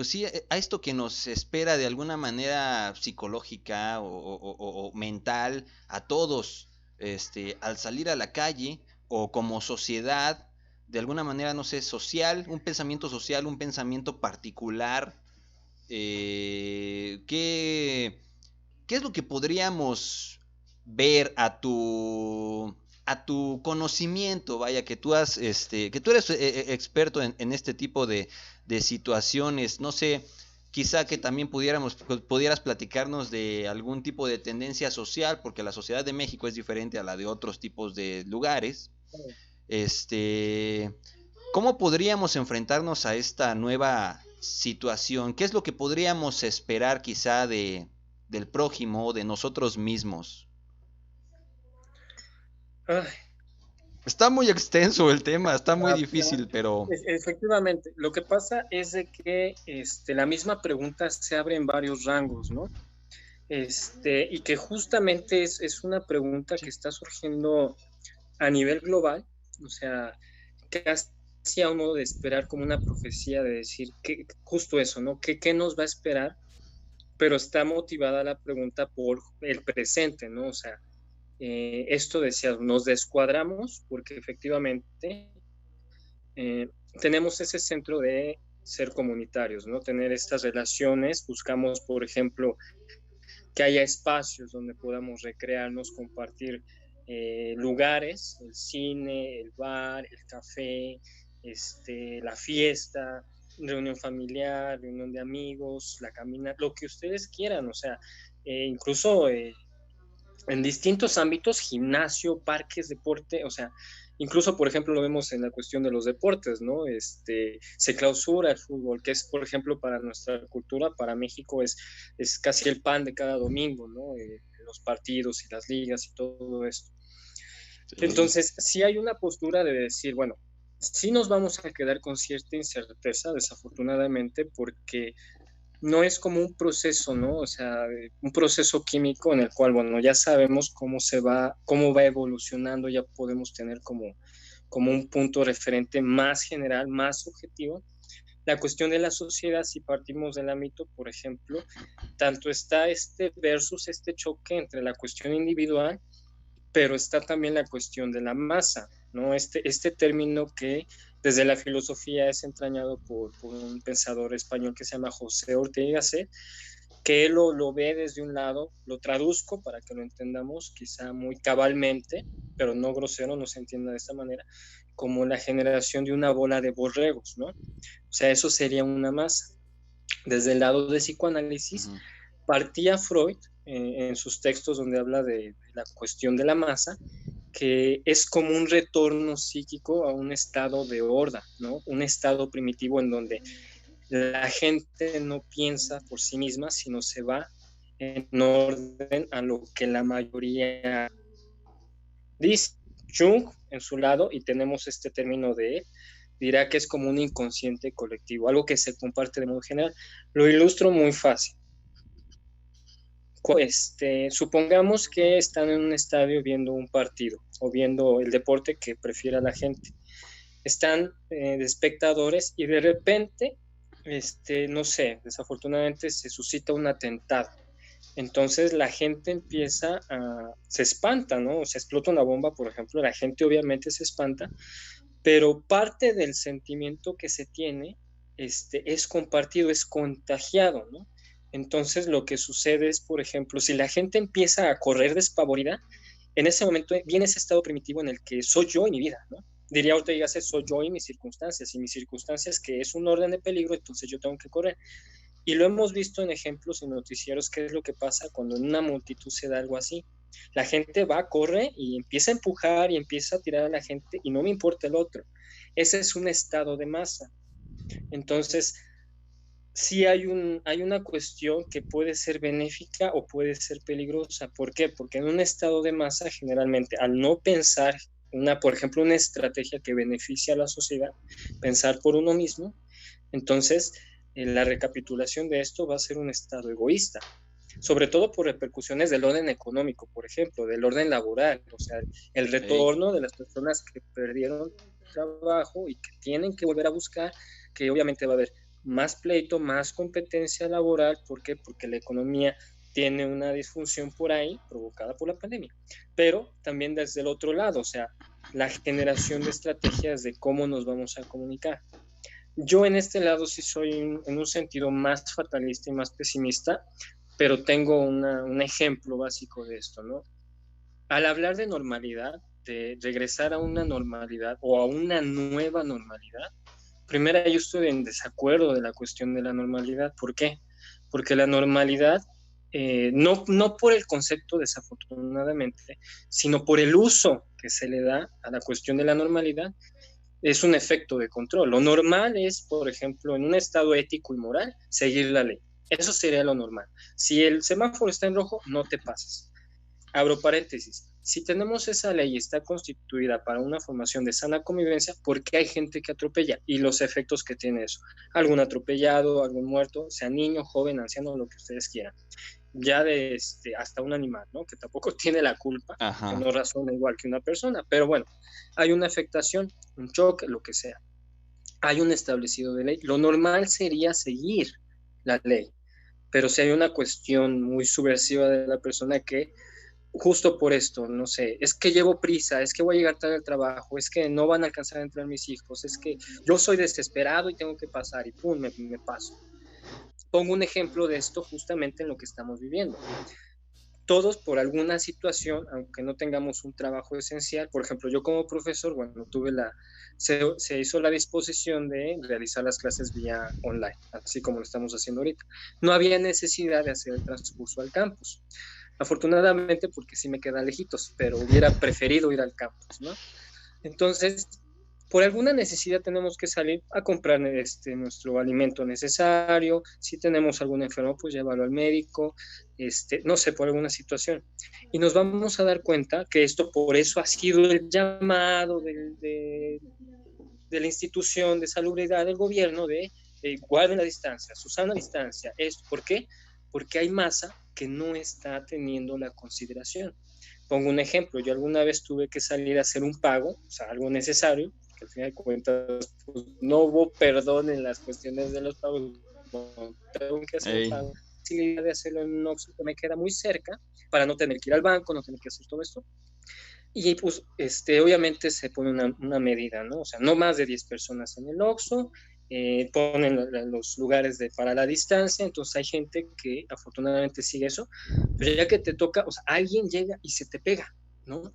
sí, a esto que nos espera de alguna manera psicológica o mental a todos, al salir a la calle o como sociedad, de alguna manera, no sé, social, un pensamiento social, un pensamiento particular, ¿qué es lo que podríamos ver a tu conocimiento, vaya, que tú eres experto en este tipo de situaciones, no sé, quizá que también pudieras platicarnos de algún tipo de tendencia social, porque la sociedad de México es diferente a la de otros tipos de lugares, este, ¿cómo podríamos enfrentarnos a esta nueva situación? ¿Qué es lo que podríamos esperar quizá del prójimo o de nosotros mismos? Ay, Está muy extenso el tema, está muy no, difícil, pero efectivamente, lo que pasa es de que la misma pregunta se abre en varios rangos, ¿no? Y que justamente es una pregunta que está surgiendo a nivel global, o sea, casi a uno de esperar como una profecía de decir que justo eso, ¿no? ¿Qué nos va a esperar? Pero está motivada la pregunta por el presente, ¿no? O sea, esto decía, nos descuadramos porque efectivamente eh, tenemos ese centro de ser comunitarios, ¿no? Tener estas relaciones, buscamos, por ejemplo, que haya espacios donde podamos recrearnos, compartir lugares, el cine, el bar, el café, la fiesta, reunión familiar, reunión de amigos, la caminata, lo que ustedes quieran, o sea, incluso en distintos ámbitos, gimnasio, parques, deporte, o sea, incluso, por ejemplo, lo vemos en la cuestión de los deportes, ¿no? Se clausura el fútbol, que es, por ejemplo, para nuestra cultura, para México, es casi el pan de cada domingo, ¿no? Los partidos y las ligas y todo esto. sí. Entonces, sí hay una postura de decir, bueno, sí nos vamos a quedar con cierta incerteza, desafortunadamente, porque no es como un proceso, ¿no? O sea, un proceso químico en el cual, bueno, ya sabemos cómo va evolucionando, ya podemos tener como un punto referente más general, más objetivo. La cuestión de la sociedad, si partimos del ámbito, por ejemplo, tanto está este versus este choque entre la cuestión individual, pero está también la cuestión de la masa, ¿no? Este término que desde la filosofía es entrañado por un pensador español que se llama José Ortega y Gasset, que él lo ve desde un lado, lo traduzco para que lo entendamos quizá muy cabalmente, pero no grosero, no se entienda de esta manera, como la generación de una bola de borregos, ¿no? O sea, eso sería una masa. Desde el lado de psicoanálisis, Ujú. partía Freud en sus textos donde habla de la cuestión de la masa, que es como un retorno psíquico a un estado de horda, ¿no? Un estado primitivo en donde la gente no piensa por sí misma, sino se va en orden a lo que la mayoría dice. Jung, en su lado, y tenemos este término de él, dirá que es como un inconsciente colectivo, algo que se comparte de modo general. Lo ilustro muy fácil. Supongamos que están en un estadio viendo un partido o viendo el deporte que prefiera la gente. Están de espectadores y de repente no sé, desafortunadamente se suscita un atentado. Entonces la gente se espanta, ¿no? O sea, explota una bomba, por ejemplo, la gente obviamente se espanta, pero parte del sentimiento que se tiene, es compartido, es contagiado, ¿no? Entonces lo que sucede es, por ejemplo, si la gente empieza a correr despavorida, en ese momento viene ese estado primitivo en el que soy yo y mi vida, ¿no? Diría Ortega, soy yo y mis circunstancias que es un orden de peligro, entonces yo tengo que correr. Y lo hemos visto en ejemplos y noticieros, qué es lo que pasa cuando en una multitud se da algo así. La gente va, corre y empieza a empujar y empieza a tirar a la gente y no me importa el otro. Ese es un estado de masa. Entonces, sí hay una cuestión que puede ser benéfica o puede ser peligrosa. ¿Por qué? Porque en un estado de masa, generalmente, al no pensar, por ejemplo, una estrategia que beneficia a la sociedad, pensar por uno mismo, entonces la recapitulación de esto va a ser un estado egoísta, sobre todo por repercusiones del orden económico, por ejemplo, del orden laboral, o sea, el Ey, retorno de las personas que perdieron trabajo y que tienen que volver a buscar, que obviamente va a haber más pleito, más competencia laboral. ¿Por qué? Porque la economía tiene una disfunción por ahí provocada por la pandemia. Pero también desde el otro lado, o sea, la generación de estrategias de cómo nos vamos a comunicar. Yo en este lado sí soy en un sentido más fatalista y más pesimista, pero tengo un ejemplo básico de esto, ¿no? Al hablar de normalidad, de regresar a una normalidad o a una nueva normalidad, primero yo estoy en desacuerdo de la cuestión de la normalidad. ¿Por qué? Porque la normalidad, no por el concepto desafortunadamente, sino por el uso que se le da a la cuestión de la normalidad, es un efecto de control. Lo normal es, por ejemplo, en un estado ético y moral, seguir la ley. Eso sería lo normal. Si el semáforo está en rojo, no te pases. Abro paréntesis. Si tenemos esa ley y está constituida para una formación de sana convivencia, ¿por qué hay gente que atropella? Y los efectos que tiene eso. Algún atropellado, algún muerto, sea niño, joven, anciano, lo que ustedes quieran. Ya hasta un animal, ¿no? Que tampoco tiene la culpa, que ajá. no razona igual que una persona, pero bueno, hay una afectación, un choque, lo que sea. Hay un establecido de ley. Lo normal sería seguir la ley, pero si hay una cuestión muy subversiva de la persona que justo por esto, no sé, es que llevo prisa, es que voy a llegar tarde al trabajo, es que no van a alcanzar a entrar mis hijos, es que yo soy desesperado y tengo que pasar y pum, me paso. Pongo un ejemplo de esto justamente en lo que estamos viviendo. Todos por alguna situación, aunque no tengamos un trabajo esencial, por ejemplo, yo como profesor, bueno, se hizo la disposición de realizar las clases vía online, así como lo estamos haciendo ahorita. No había necesidad de hacer el transcurso al campus. Afortunadamente, porque sí me queda lejitos, pero hubiera preferido ir al campus, ¿no? Entonces, por alguna necesidad tenemos que salir a comprar nuestro alimento necesario. Si tenemos algún enfermo, pues llevarlo al médico, no sé, por alguna situación. Y nos vamos a dar cuenta que esto por eso ha sido el llamado de la institución de salubridad del gobierno de guarden la distancia, Susana distancia. ¿Por qué? Porque hay masa que no está teniendo la consideración. Pongo un ejemplo, yo alguna vez tuve que salir a hacer un pago, o sea, algo necesario, que al final de cuentas pues, no hubo perdón en las cuestiones de los pagos, no tengo que hacer un Ey, pago, de hacerlo en un Oxxo que me queda muy cerca, para no tener que ir al banco, no tener que hacer todo esto. Y pues, obviamente se pone una medida, ¿no? O sea, no más de 10 personas en el Oxxo, ponen los lugares para la distancia, entonces hay gente que afortunadamente sigue eso, pero ya que te toca, o sea, alguien llega y se te pega, ¿no?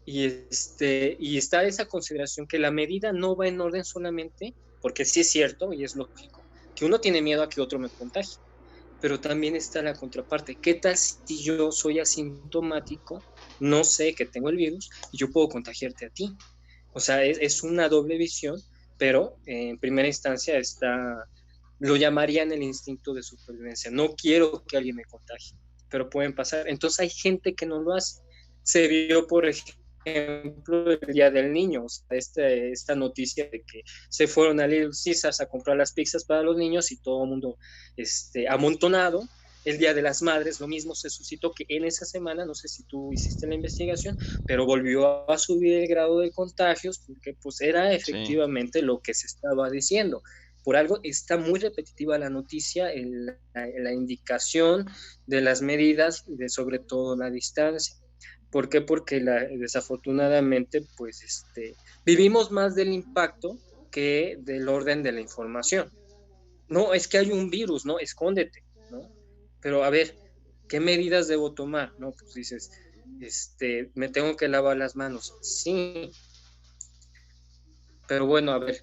Y está esa consideración que la medida no va en orden solamente, porque sí es cierto y es lógico, que uno tiene miedo a que otro me contagie, pero también está la contraparte. ¿Qué tal si yo soy asintomático, no sé que tengo el virus y yo puedo contagiarte a ti? O sea, es una doble visión, pero en primera instancia lo llamarían el instinto de supervivencia. No quiero que alguien me contagie, pero pueden pasar. Entonces hay gente que no lo hace. Se vio, por ejemplo, el Día del Niño, o sea, esta noticia de que se fueron a Little Caesars a comprar las pizzas para los niños y todo el mundo amontonado. El Día de las Madres, lo mismo se suscitó que en esa semana, no sé si tú hiciste la investigación, pero volvió a subir el grado de contagios porque pues era sí. efectivamente lo que se estaba diciendo. por algo está muy repetitiva la noticia, la indicación de las medidas, de sobre todo la distancia. ¿Por qué? Porque desafortunadamente, pues, vivimos más del impacto que del orden de la información. No, es que hay un virus, ¿no? Escóndete, ¿no? Pero a ver, ¿qué medidas debo tomar? No, pues dices, me tengo que lavar las manos. Sí, pero bueno, a ver,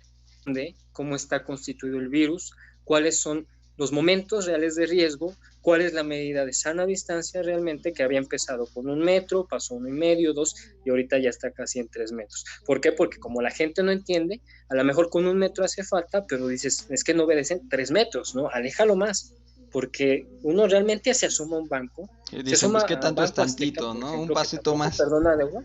¿cómo está constituido el virus? ¿Cuáles son los momentos reales de riesgo? ¿Cuál es la medida de sana distancia realmente que había empezado con 1 metro, pasó 1,5, 2 y ahorita ya está casi en 3 metros? ¿Por qué? Porque como la gente no entiende, a lo mejor con 1 metro hace falta, pero dices, es que no obedecen 3 metros, ¿no? Aléjalo más, porque uno realmente se asoma a un banco, Y se dicen, asoma pues qué a tanto es Banco Azteca, tantito, por ¿no? Un ejemplo, que pasito tampoco más. perdona de agua,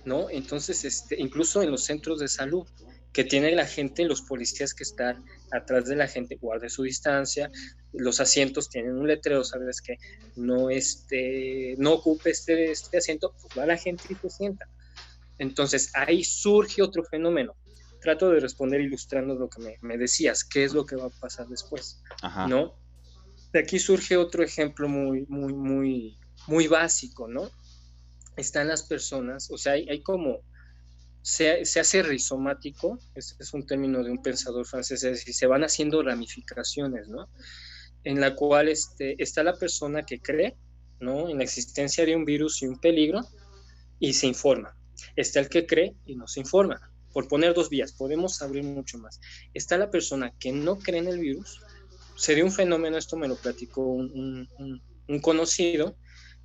¿no? Entonces, incluso en los centros de salud, que tiene la gente, los policías que están atrás de la gente, guarde su distancia, los asientos tienen un letrero, sabes que no, no ocupe este asiento, pues va la gente y se sienta. Entonces, ahí surge otro fenómeno. Trato de responder ilustrando lo que me decías, qué es lo que va a pasar después, Ajá. ¿no? De aquí surge otro ejemplo muy, muy, muy, muy básico, ¿no? Están las personas, o sea, hay como se hace rizomático, es un término de un pensador francés, es decir, se van haciendo ramificaciones, ¿no? En la cual está la persona que cree, ¿no? En la existencia de un virus y un peligro y se informa. Está el que cree y no se informa. Por poner 2 vías, podemos abrir mucho más. Está la persona que no cree en el virus. Se dio un fenómeno, esto me lo platicó un conocido,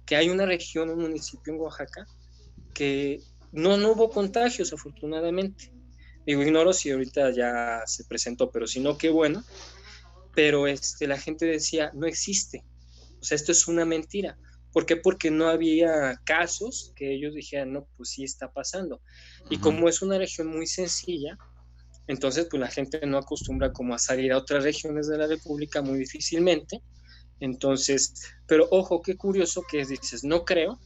que hay una región, un municipio en Oaxaca, que no hubo contagios, afortunadamente. Digo, ignoro si ahorita ya se presentó, pero si no, qué bueno. Pero la gente decía, no existe. O sea, esto es una mentira. ¿Por qué? Porque no había casos que ellos dijeran, no, pues sí está pasando. Y como es una región muy sencilla, entonces pues la gente no acostumbra como a salir a otras regiones de la República muy difícilmente. Entonces, pero ojo, qué curioso que dices, no creo,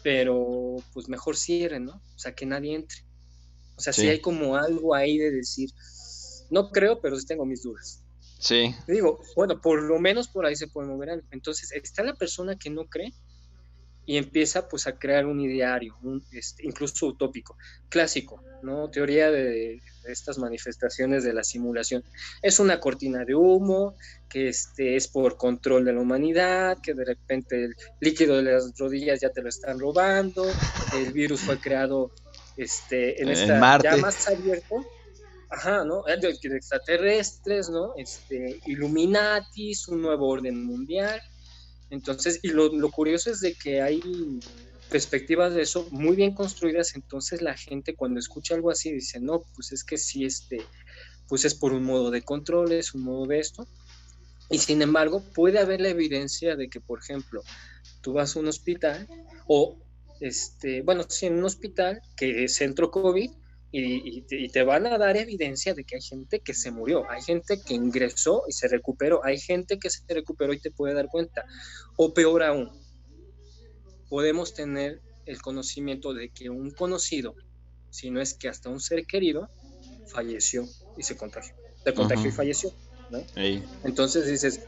pero pues mejor cierren, ¿no? O sea, que nadie entre. O sea, sí hay como algo ahí de decir, no creo, pero sí tengo mis dudas. Sí. Y digo, bueno, por lo menos por ahí se puede mover algo. Entonces, está la persona que no cree y empieza pues a crear un ideario, incluso utópico, clásico, ¿no? Teoría de estas manifestaciones de la simulación. Es una cortina de humo, que es por control de la humanidad, que de repente el líquido de las rodillas ya te lo están robando, el virus fue creado en esta Marte. ya más abierto, ajá, ¿no? De extraterrestres, ¿no? Illuminatis, un nuevo orden mundial. Entonces, y lo curioso es de que hay perspectivas de eso muy bien construidas, entonces la gente cuando escucha algo así dice, no, pues es que sí, pues es por un modo de control, es un modo de esto, y sin embargo puede haber la evidencia de que, por ejemplo, tú vas a un hospital, o, bueno, sí, en un hospital que es centro COVID, y te van a dar evidencia de que hay gente que se murió, hay gente que ingresó y se recuperó, hay gente que se recuperó y te puede dar cuenta. O peor aún, podemos tener el conocimiento de que un conocido, si no es que hasta un ser querido, falleció y se contagió y falleció, ¿no? Entonces dices,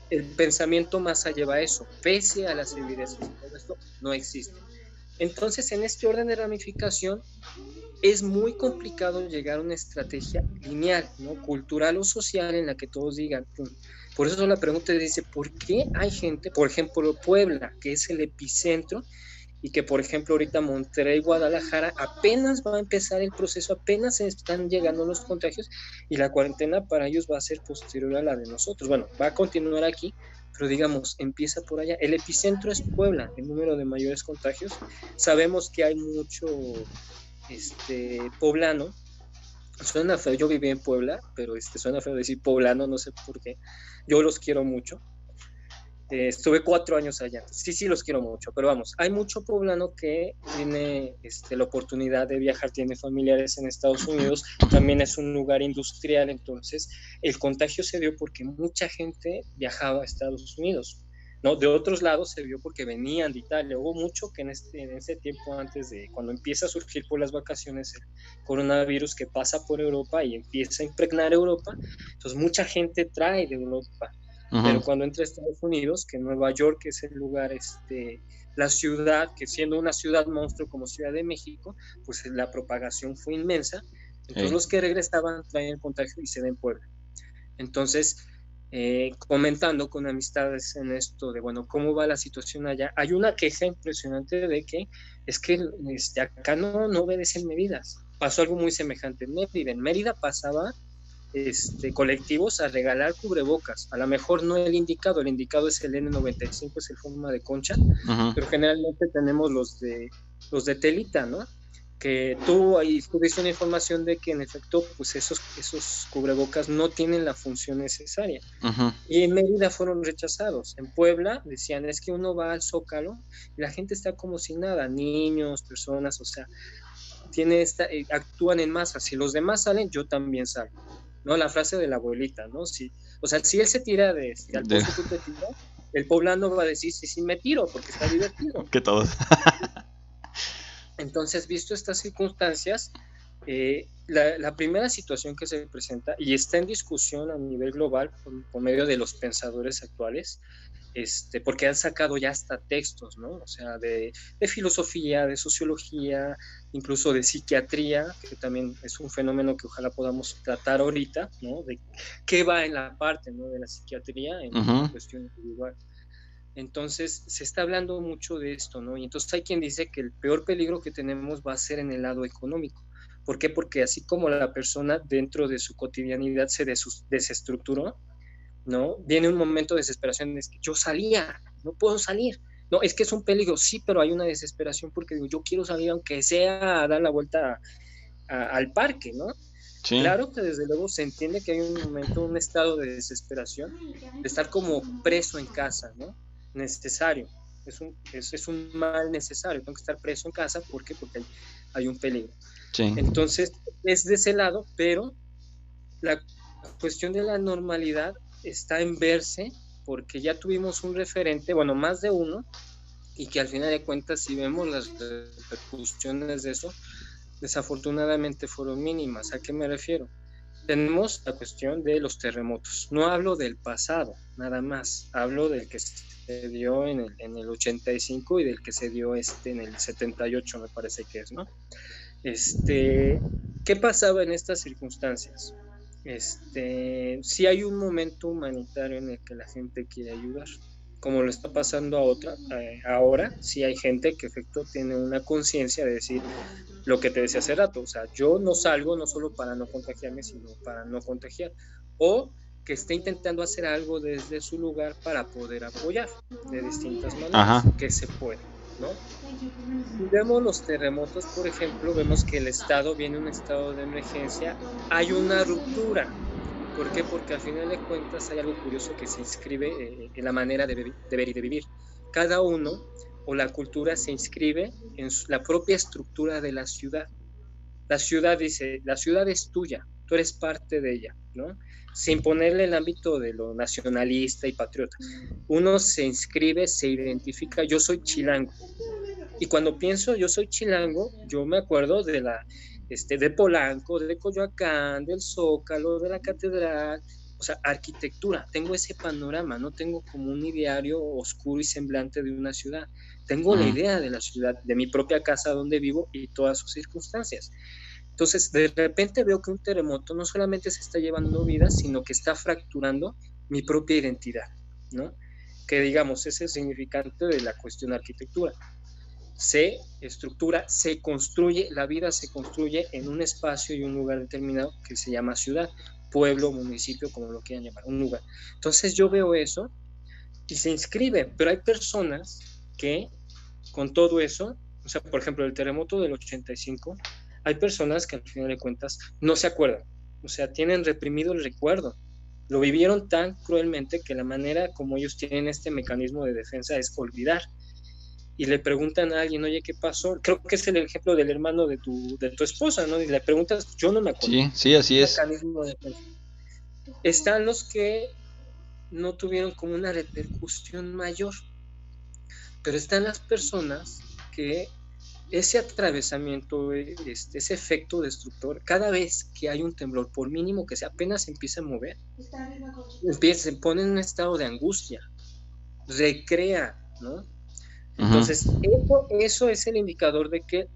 el pensamiento más allá va a eso, pese a las evidencias y todo esto, no existe. Entonces, en este orden de ramificación, es muy complicado llegar a una estrategia lineal, ¿no? Cultural o social en la que todos digan. Por eso la pregunta dice, ¿por qué hay gente, por ejemplo, Puebla, que es el epicentro, y que, por ejemplo, ahorita Monterrey, Guadalajara, apenas va a empezar el proceso, apenas están llegando los contagios, y la cuarentena para ellos va a ser posterior a la de nosotros? Bueno, va a continuar aquí, pero digamos, empieza por allá. El epicentro es Puebla, el número de mayores contagios. Sabemos que hay mucho poblano. Suena feo, yo viví en Puebla, pero suena feo decir poblano, no sé por qué. Yo los quiero mucho. Estuve 4 años allá. Sí, los quiero mucho, pero vamos, hay mucho poblano que tiene la oportunidad de viajar, tiene familiares en Estados Unidos, también es un lugar industrial, entonces el contagio se dio porque mucha gente viajaba a Estados Unidos. ¿no? De otros lados se vio porque venían de Italia. Hubo mucho que en ese tiempo, antes de cuando empieza a surgir por las vacaciones el coronavirus, que pasa por Europa y empieza a impregnar Europa, entonces mucha gente trae de Europa. Uh-huh. Pero cuando entra a Estados Unidos, que Nueva York es el lugar, la ciudad, que siendo una ciudad monstruo como Ciudad de México, pues la propagación fue inmensa. Entonces los que regresaban traen el contagio y se da en Puebla. Entonces, comentando con amistades en esto de, bueno, ¿cómo va la situación allá? Hay una queja impresionante de que es que acá no obedecen medidas. Pasó algo muy semejante en Mérida. En Mérida pasaba colectivos a regalar cubrebocas. A lo mejor no el indicado es el N95, es el forma de concha, uh-huh. Pero generalmente tenemos los de telita, ¿no? Que tú diste una información de que en efecto pues esos cubrebocas no tienen la función necesaria. Uh-huh. Y en Mérida fueron rechazados. En Puebla decían, es que uno va al Zócalo y la gente está como si nada, niños, personas, o sea, actúan en masa. Si los demás salen, yo también salgo, ¿no? La frase de la abuelita, ¿no? Si él se tira al pozo, tú te tiras, el poblano va a decir, sí, me tiro, porque está divertido. Que todos. Entonces, visto estas circunstancias, la primera situación que se presenta y está en discusión a nivel global por medio de los pensadores actuales, porque han sacado ya hasta textos, ¿no? O sea, de filosofía, de sociología, incluso de psiquiatría, que también es un fenómeno que ojalá podamos tratar ahorita, ¿no? De qué va en la parte, ¿no? De la psiquiatría en uh-huh. cuestión individual. Entonces, se está hablando mucho de esto, ¿no? Y entonces hay quien dice que el peor peligro que tenemos va a ser en el lado económico. ¿Por qué? Porque así como la persona dentro de su cotidianidad se desestructuró, ¿no? Viene un momento de desesperación, es que yo salía, no puedo salir. No, es que es un peligro, sí, pero hay una desesperación porque digo, yo quiero salir aunque sea a dar la vuelta al parque, ¿no? Sí. Claro que desde luego se entiende que hay un momento, un estado de desesperación, de estar como preso en casa, ¿no? Necesario, es un mal necesario, tengo que estar preso en casa, ¿por qué? Porque hay un peligro. Sí. Entonces, es de ese lado, pero la cuestión de la normalidad está en verse, porque ya tuvimos un referente, bueno, más de uno, y que al final de cuentas, si vemos las repercusiones de eso, desafortunadamente fueron mínimas. ¿A qué me refiero? Tenemos la cuestión de los terremotos. No hablo del pasado, nada más. Hablo del que se dio en el 85 y del que se dio en el 78, me parece que es, ¿no? ¿Qué pasaba en estas circunstancias? Sí hay un momento humanitario en el que la gente quiere ayudar, como lo está pasando ahora, sí hay gente que efecto tiene una conciencia de decir lo que te decía hace rato, o sea, yo no salgo no solo para no contagiarme, sino para no contagiar, o que esté intentando hacer algo desde su lugar para poder apoyar de distintas maneras. Ajá. Que se puede, ¿no? Si vemos los terremotos, por ejemplo, vemos que el estado viene un estado de emergencia, hay una ruptura. ¿Por qué? Porque al final de cuentas hay algo curioso que se inscribe en la manera de ver y de vivir. Cada uno o la cultura se inscribe en la propia estructura de la ciudad. La ciudad dice, la ciudad es tuya, tú eres parte de ella, ¿no? Sin ponerle el ámbito de lo nacionalista y patriota. Uno se inscribe, se identifica, yo soy chilango. Y cuando pienso yo soy chilango, yo me acuerdo de de Polanco, de Coyoacán, del Zócalo, de la Catedral, o sea, arquitectura. Tengo ese panorama, no tengo como un ideario oscuro y semblante de una ciudad. Tengo la idea de la ciudad, de mi propia casa donde vivo y todas sus circunstancias. Entonces, de repente veo que un terremoto no solamente se está llevando vidas, sino que está fracturando mi propia identidad, ¿no? Que digamos, es el significante de la cuestión arquitectura. Se estructura, se construye, la vida se construye en un espacio y un lugar determinado que se llama ciudad, pueblo, municipio, como lo quieran llamar, un lugar. Entonces yo veo eso y se inscribe, pero hay personas que con todo eso, o sea, por ejemplo, el terremoto del 85, hay personas que al final de cuentas no se acuerdan, o sea, tienen reprimido el recuerdo, lo vivieron tan cruelmente que la manera como ellos tienen este mecanismo de defensa es olvidar. Y le preguntan a alguien, oye, ¿qué pasó? Creo que es el ejemplo del hermano de tu esposa, ¿no? Y le preguntas, yo no me acuerdo. Sí, así es. Están los que no tuvieron como una repercusión mayor. Pero están las personas que ese atravesamiento, ese efecto destructor, cada vez que hay un temblor, por mínimo que sea, apenas se empieza a mover, se pone en un estado de angustia, recrea, ¿no? Entonces, eso es el indicador de que,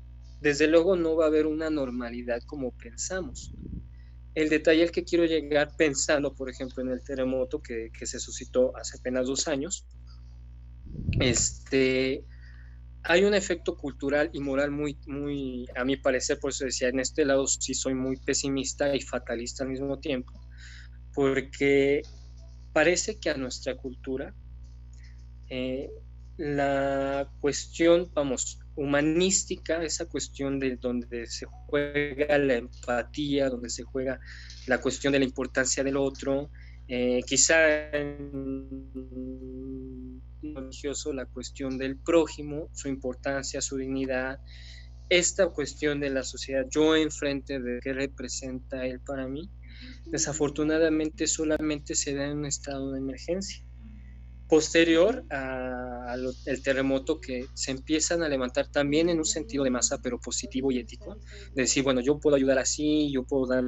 desde luego, no va a haber una normalidad como pensamos. El detalle al que quiero llegar, pensando, por ejemplo, en el terremoto que se suscitó hace apenas 2 años, hay un efecto cultural y moral muy, muy, a mi parecer, por eso decía, en este lado sí soy muy pesimista y fatalista al mismo tiempo, porque parece que a nuestra cultura la cuestión, vamos, humanística, esa cuestión de donde se juega la empatía, donde se juega la cuestión de la importancia del otro, quizá en religioso la cuestión del prójimo, su importancia, su dignidad, esta cuestión de la sociedad, yo enfrente de qué representa él para mí, desafortunadamente solamente se da en un estado de emergencia. Posterior al terremoto, que se empiezan a levantar también en un sentido de masa, pero positivo y ético, de decir, bueno, yo puedo ayudar así, yo puedo dar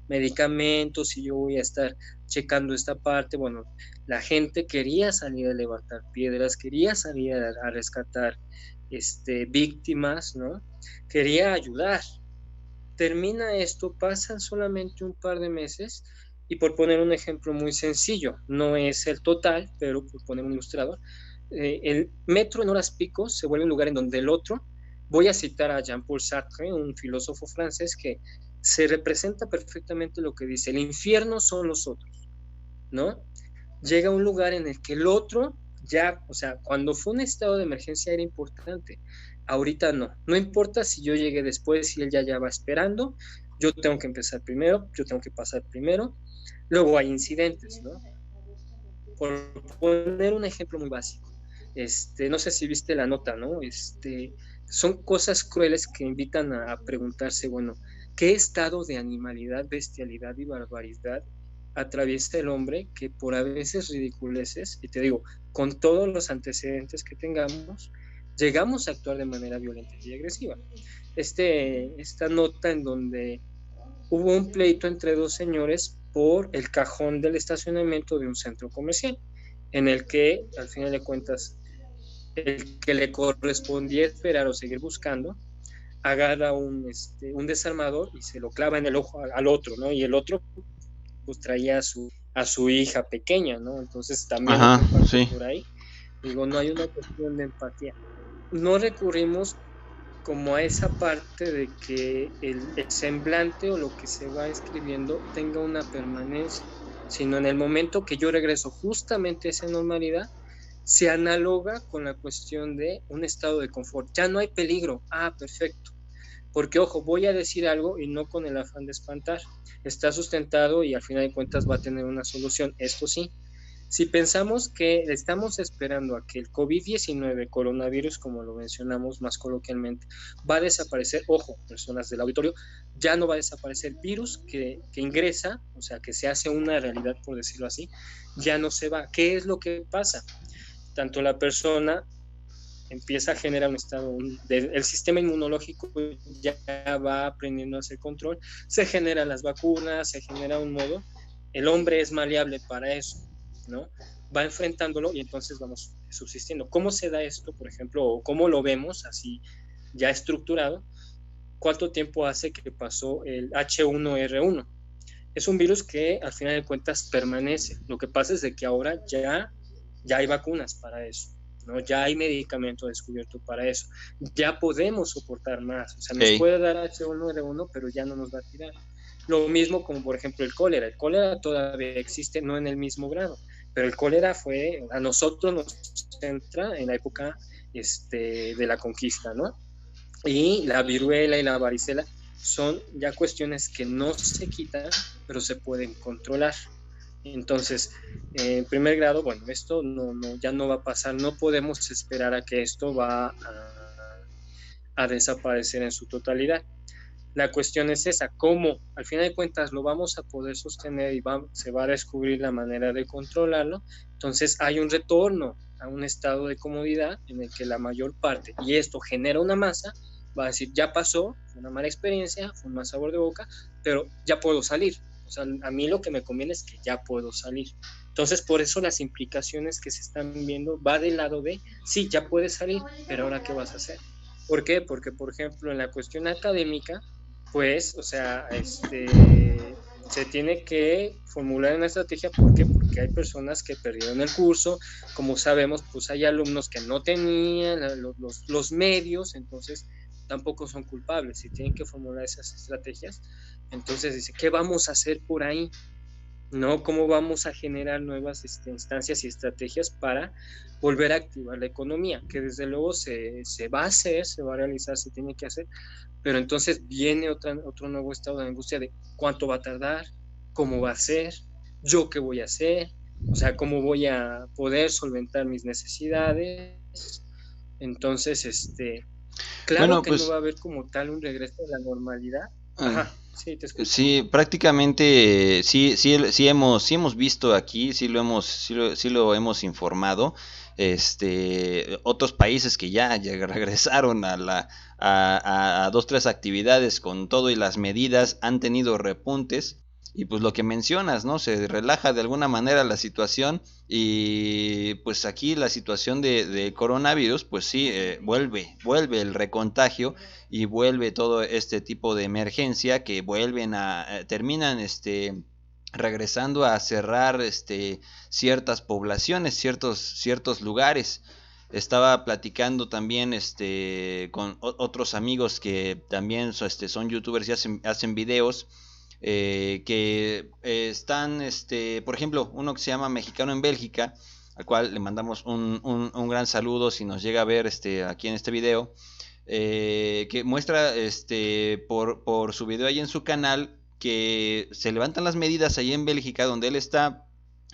medicamentos y yo voy a estar checando esta parte. Bueno, la gente quería salir a levantar piedras, quería salir a rescatar víctimas, ¿no? Quería ayudar. Termina esto, pasan solamente un par de meses. Y por poner un ejemplo muy sencillo, no es el total, pero por poner un ilustrador, el metro en horas pico se vuelve un lugar en donde el otro, voy a citar a Jean-Paul Sartre, un filósofo francés, que se representa perfectamente lo que dice, el infierno son los otros, ¿no? Llega a un lugar en el que el otro ya, o sea, cuando fue un estado de emergencia era importante, ahorita no importa si yo llegué después, si él ya va esperando, yo tengo que empezar primero, yo tengo que pasar primero. Luego hay incidentes, ¿no? Por poner un ejemplo muy básico, no sé si viste la nota, ¿no? Son cosas crueles que invitan a preguntarse, bueno, ¿qué estado de animalidad, bestialidad y barbaridad atraviesa el hombre que por a veces ridiculeces, y te digo, con todos los antecedentes que tengamos, llegamos a actuar de manera violenta y agresiva? Esta nota en donde hubo un pleito entre dos señores por el cajón del estacionamiento de un centro comercial, en el que, al final de cuentas, el que le correspondía esperar o seguir buscando, agarra un desarmador y se lo clava en el ojo al otro, ¿no? Y el otro, pues, traía a su hija pequeña, ¿no? Entonces también sí. por ahí, digo, no hay una cuestión de empatía. No recurrimos como a esa parte de que el semblante o lo que se va escribiendo tenga una permanencia, sino en el momento que yo regreso justamente a esa normalidad, se analoga con la cuestión de un estado de confort. Ya no hay peligro. Perfecto. Porque, ojo, voy a decir algo y no con el afán de espantar. Está sustentado y al final de cuentas va a tener una solución. Esto sí. Si pensamos que estamos esperando a que el COVID-19, coronavirus, como lo mencionamos más coloquialmente, va a desaparecer, ojo, personas del auditorio, ya no va a desaparecer el virus que ingresa, o sea, que se hace una realidad, por decirlo así, ya no se va. ¿Qué es lo que pasa? Tanto la persona empieza a generar un estado, el sistema inmunológico ya va aprendiendo a hacer control, se generan las vacunas, se genera un modo, el hombre es maleable para eso, ¿no? Va enfrentándolo y entonces vamos subsistiendo. ¿Cómo se da esto, por ejemplo, o cómo lo vemos así ya estructurado? ¿Cuánto tiempo hace que pasó el H1N1? Es un virus que al final de cuentas permanece. Lo que pasa es de que ahora ya hay vacunas para eso, ¿no? Ya hay medicamento descubierto para eso. Ya podemos soportar más. O sea, nos puede dar H1N1, pero ya no nos va a tirar. Lo mismo como, por ejemplo, el cólera. El cólera todavía existe, no en el mismo grado, pero el cólera a nosotros nos entra en la época de la conquista, ¿no? Y la viruela y la varicela son ya cuestiones que no se quitan, pero se pueden controlar. Entonces, en primer grado, bueno, esto ya no va a pasar, no podemos esperar a que esto va a desaparecer en su totalidad. La cuestión es esa, ¿cómo? Al final de cuentas lo vamos a poder sostener y se va a descubrir la manera de controlarlo. Entonces hay un retorno a un estado de comodidad en el que la mayor parte, y esto genera una masa, va a decir, ya pasó, fue una mala experiencia, fue un mal sabor de boca, pero ya puedo salir. O sea, a mí lo que me conviene es que ya puedo salir. Entonces, por eso las implicaciones que se están viendo va del lado de, sí, ya puedes salir, pero ahora ¿qué vas a hacer? ¿Por qué? Porque, por ejemplo, en la cuestión académica, pues, o sea, se tiene que formular una estrategia. ¿Por qué? Porque hay personas que perdieron el curso, como sabemos, pues hay alumnos que no tenían los medios, entonces tampoco son culpables, si tienen que formular esas estrategias. Entonces dice, ¿qué vamos a hacer por ahí? ¿No? ¿Cómo vamos a generar nuevas instancias y estrategias para volver a activar la economía? Que desde luego se va a hacer, se va a realizar, se tiene que hacer, pero entonces viene otro nuevo estado de angustia de cuánto va a tardar, cómo va a ser, yo qué voy a hacer, o sea, cómo voy a poder solventar mis necesidades. Entonces, claro Bueno, que no pues va a haber como tal un regreso a la normalidad. Ajá, sí, te escucho. sí, prácticamente sí hemos visto aquí, sí lo hemos informado. Otros países que ya regresaron a dos, tres actividades con todo y las medidas han tenido repuntes. Y pues lo que mencionas, ¿no? Se relaja de alguna manera la situación y pues aquí la situación de coronavirus, pues sí, vuelve el recontagio y vuelve todo este tipo de emergencia que terminan regresando a cerrar ciertas poblaciones, ciertos lugares. Estaba platicando también con otros amigos que también son youtubers y hacen videos, que están, por ejemplo, uno que se llama Mexicano en Bélgica, al cual le mandamos un gran saludo si nos llega a ver aquí en este video, que muestra por su video ahí en su canal que se levantan las medidas ahí en Bélgica donde él está,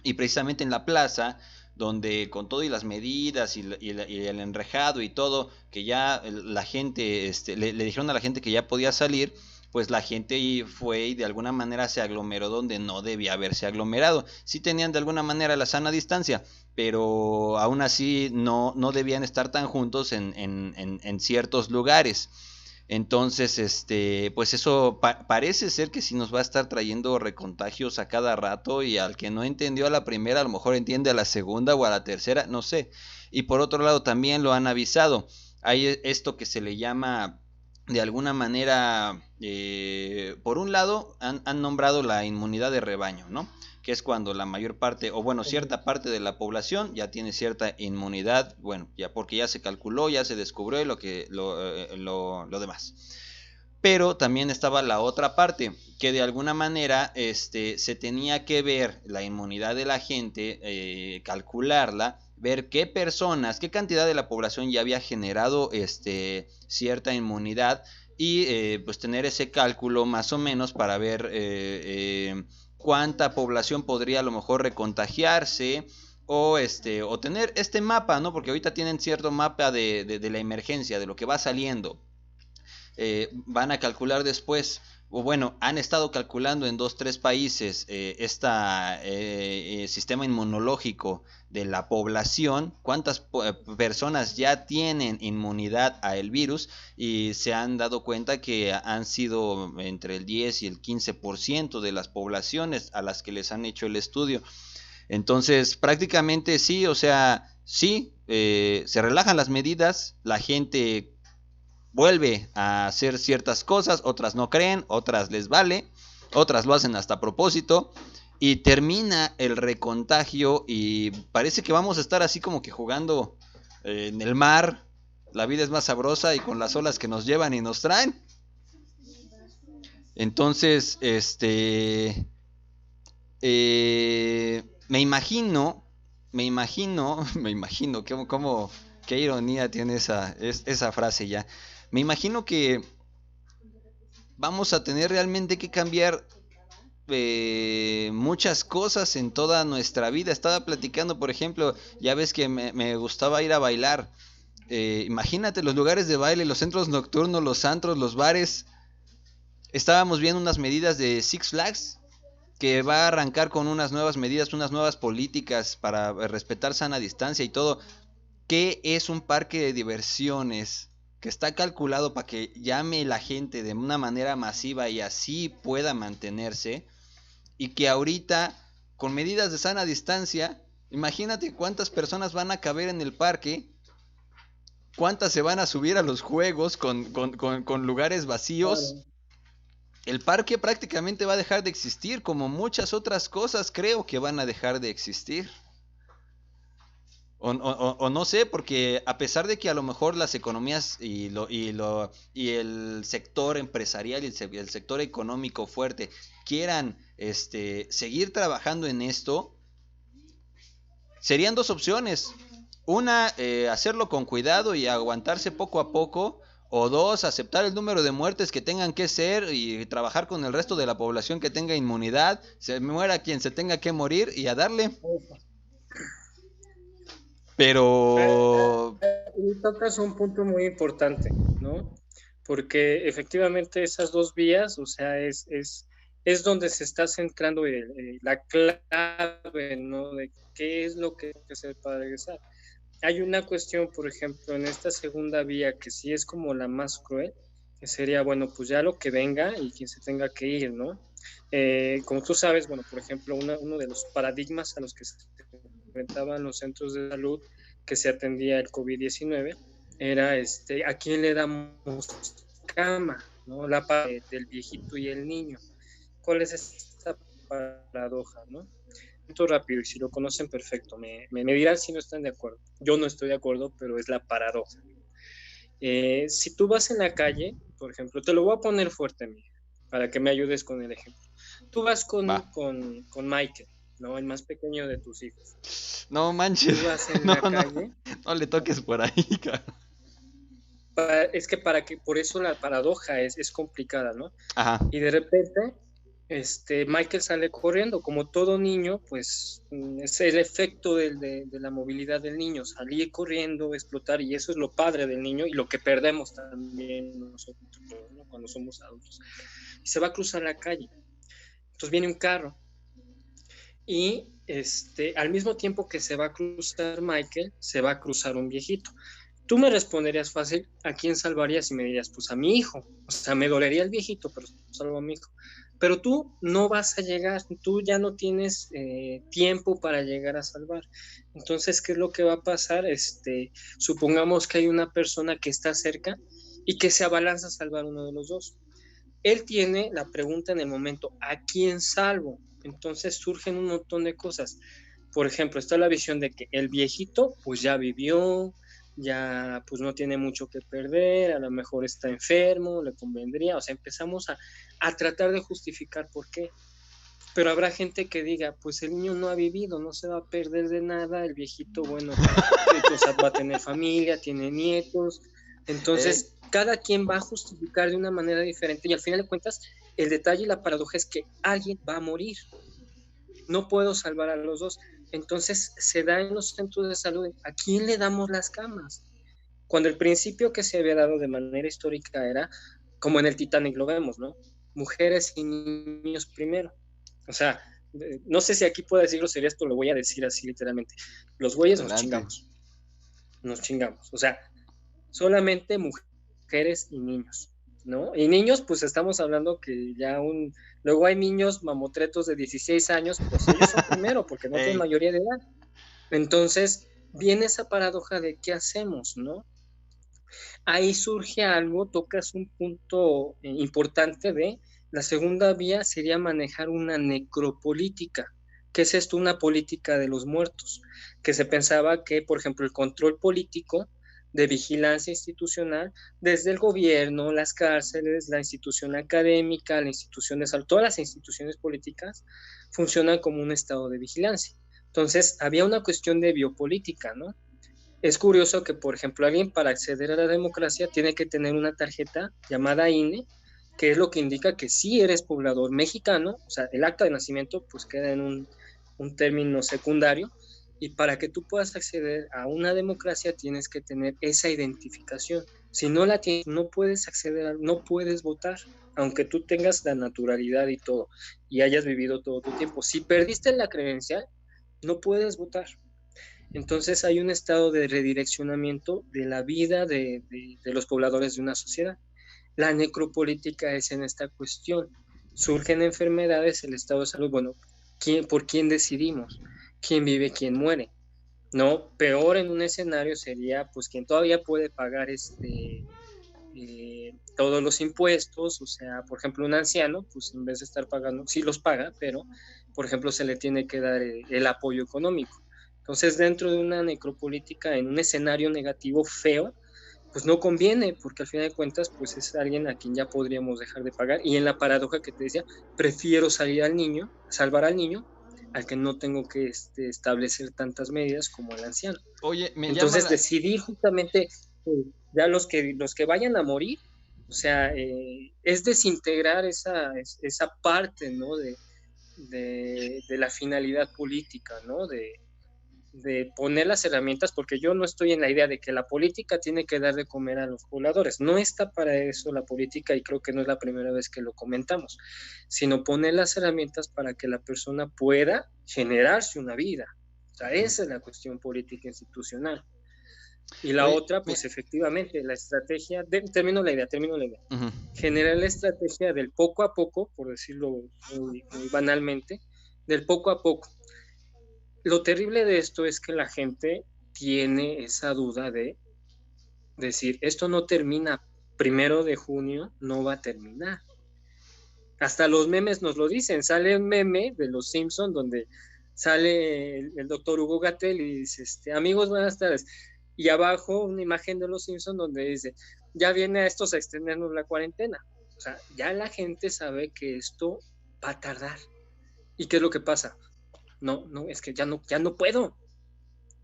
y precisamente en la plaza donde con todo y las medidas y el enrejado y todo, que ya la gente, le dijeron a la gente que ya podía salir, pues la gente fue y de alguna manera se aglomeró donde no debía haberse aglomerado. Sí tenían de alguna manera la sana distancia, pero aún así no debían estar tan juntos en ciertos lugares. Entonces, pues eso parece ser que sí nos va a estar trayendo recontagios a cada rato, y al que no entendió a la primera, a lo mejor entiende a la segunda o a la tercera, no sé. Y por otro lado también lo han avisado. Hay esto que se le llama de alguna manera, por un lado han nombrado la inmunidad de rebaño, ¿no? Que es cuando la mayor parte, o bueno, cierta parte de la población ya tiene cierta inmunidad, bueno, ya porque ya se calculó, ya se descubrió lo demás. Pero también estaba la otra parte, que de alguna manera se tenía que ver la inmunidad de la gente, calcularla, ver qué personas, qué cantidad de la población ya había generado cierta inmunidad, y pues tener ese cálculo más o menos para ver cuánta población podría a lo mejor recontagiarse, o tener este mapa, ¿no? Porque ahorita tienen cierto mapa de la emergencia, de lo que va saliendo. Van a calcular después, o bueno, han estado calculando en 2, 3 países sistema inmunológico de la población, cuántas personas ya tienen inmunidad al virus, y se han dado cuenta que han sido entre el 10 y el 15% de las poblaciones a las que les han hecho el estudio. Entonces, prácticamente sí, o sea, sí, se relajan las medidas, la gente vuelve a hacer ciertas cosas, otras no creen, otras les vale, otras lo hacen hasta a propósito, y termina el recontagio y parece que vamos a estar así como que jugando en el mar. La vida es más sabrosa y con las olas que nos llevan y nos traen. Entonces, me imagino, qué ironía tiene esa frase ya. Me imagino que vamos a tener realmente que cambiar muchas cosas en toda nuestra vida. Estaba platicando, por ejemplo, ya ves que me gustaba ir a bailar. Imagínate los lugares de baile, los centros nocturnos, los antros, los bares. estábamos viendo unas medidas de Six Flags que va a arrancar con unas nuevas medidas, unas nuevas políticas para respetar sana distancia y todo. ¿Qué es un parque de diversiones que está calculado para que llame la gente de una manera masiva y así pueda mantenerse? Y que ahorita, con medidas de sana distancia, imagínate cuántas personas van a caber en el parque, cuántas se van a subir a los juegos con lugares vacíos. Claro. El parque prácticamente va a dejar de existir, como muchas otras cosas creo que van a dejar de existir. O no sé, porque a pesar de que a lo mejor las economías y el sector empresarial y el sector económico fuerte quieran seguir trabajando en esto, serían dos opciones. Una, hacerlo con cuidado y aguantarse poco a poco. O dos, aceptar el número de muertes que tengan que ser y trabajar con el resto de la población que tenga inmunidad. Se muera quien se tenga que morir y a darle. Pero... Y tocas un punto muy importante, ¿no? Porque efectivamente esas dos vías, o sea, es donde se está centrando la clave, ¿no? De qué es lo que hay que hacer para regresar. Hay una cuestión, por ejemplo, en esta segunda vía que sí es como la más cruel, que sería, bueno, pues ya lo que venga y quien se tenga que ir, ¿no? Como tú sabes, bueno, por ejemplo, uno de los paradigmas a los que se enfrentaban los centros de salud que se atendía el COVID-19 era a quién le damos cama, ¿no? La parte del viejito y el niño. ¿Cuál es esta paradoja, no? Rápido, y si lo conocen perfecto, me dirán si no están de acuerdo. Yo no estoy de acuerdo, pero es la paradoja. Si tú vas en la calle, por ejemplo, te lo voy a poner fuerte, Miguel, para que me ayudes con el ejemplo. Tú vas con Michael, ¿no? El más pequeño de tus hijos. No manches. Tú vas en la calle. No le toques por ahí, cara. Es que por eso la paradoja es complicada, ¿no? Ajá. Y de repente, Michael sale corriendo, como todo niño, pues es el efecto de la movilidad del niño, salir corriendo, explotar, y eso es lo padre del niño y lo que perdemos también nosotros, ¿no? Cuando somos adultos. Y se va a cruzar la calle. Entonces viene un carro y al mismo tiempo que se va a cruzar Michael, se va a cruzar un viejito. Tú me responderías fácil, ¿a quién salvarías? Y me dirías, pues a mi hijo. O sea, me dolería el viejito, pero salvo a mi hijo. Pero tú no vas a llegar, tú ya no tienes tiempo para llegar a salvar. Entonces, ¿qué es lo que va a pasar? Supongamos que hay una persona que está cerca y que se abalanza a salvar uno de los dos. Él tiene la pregunta en el momento, ¿a quién salvo? Entonces surgen un montón de cosas. Por ejemplo, está la visión de que el viejito pues ya vivió, ya pues no tiene mucho que perder, a lo mejor está enfermo, le convendría, o sea, empezamos a tratar de justificar por qué. Pero habrá gente que diga, pues el niño no ha vivido, no se va a perder de nada, el viejito, bueno, pues, va a tener familia, tiene nietos, entonces cada quien va a justificar de una manera diferente y al final de cuentas el detalle y la paradoja es que alguien va a morir. No puedo salvar a los dos. Entonces se da en los centros de salud, ¿a quién le damos las camas? Cuando el principio que se había dado de manera histórica era, como en el Titanic lo vemos, ¿no? Mujeres y niños primero. O sea, no sé si aquí puedo decir groserías, pero lo voy a decir así literalmente. Los güeyes nos chingamos. Nos chingamos. O sea, solamente mujeres y niños, ¿no? Y niños, pues estamos hablando que ya luego hay niños mamotretos de 16 años, pues ellos son primero, porque no tienen mayoría de edad. Entonces, viene esa paradoja de qué hacemos, ¿no? Ahí surge algo, tocas un punto importante de la segunda vía sería manejar una necropolítica. ¿Qué es esto? Una política de los muertos, que se pensaba que, por ejemplo, el control político de vigilancia institucional, desde el gobierno, las cárceles, la institución académica, la institución de salud, todas las instituciones políticas funcionan como un estado de vigilancia. Entonces, había una cuestión de biopolítica, ¿no? Es curioso que, por ejemplo, alguien para acceder a la democracia tiene que tener una tarjeta llamada INE, que es lo que indica que sí eres poblador mexicano, o sea, el acta de nacimiento pues queda en un término secundario, y para que tú puedas acceder a una democracia tienes que tener esa identificación. Si no la tienes, no puedes acceder, no puedes votar, aunque tú tengas la naturalidad y todo, y hayas vivido todo tu tiempo. Si perdiste la credencial, no puedes votar. Entonces hay un estado de redireccionamiento de la vida de los pobladores de una sociedad. La necropolítica es en esta cuestión. Surgen enfermedades, el estado de salud, bueno, ¿por quién decidimos? ¿Quién vive, quién muere? No, peor en un escenario sería pues quien todavía puede pagar todos los impuestos, o sea, por ejemplo, un anciano, pues en vez de estar pagando, sí los paga, pero por ejemplo se le tiene que dar el apoyo económico. Entonces, dentro de una necropolítica, en un escenario negativo feo, pues no conviene, porque al final de cuentas, pues es alguien a quien ya podríamos dejar de pagar. Y en la paradoja que te decía, prefiero salvar al niño, al que no tengo que establecer tantas medidas como el anciano. Oye, entonces decidir justamente ya los que vayan a morir, o sea, es desintegrar esa parte, ¿no? de la finalidad política, ¿no? De poner las herramientas, porque yo no estoy en la idea de que la política tiene que dar de comer a los pobladores. No está para eso la política, y creo que no es la primera vez que lo comentamos, sino poner las herramientas para que la persona pueda generarse una vida. O sea, esa es la cuestión política institucional. Y la otra, pues efectivamente, la estrategia, termino la idea. Generar la estrategia del poco a poco, por decirlo muy banalmente, del poco a poco. Lo terrible de esto es que la gente tiene esa duda de decir, esto no termina 1 de junio, no va a terminar. Hasta los memes nos lo dicen. Sale un meme de los Simpsons donde sale el doctor Hugo Gatell y dice, amigos, buenas tardes. Y abajo una imagen de los Simpsons donde dice, ya viene a estos a extendernos la cuarentena. O sea, ya la gente sabe que esto va a tardar. ¿Y qué es lo que pasa? No, es que ya no puedo.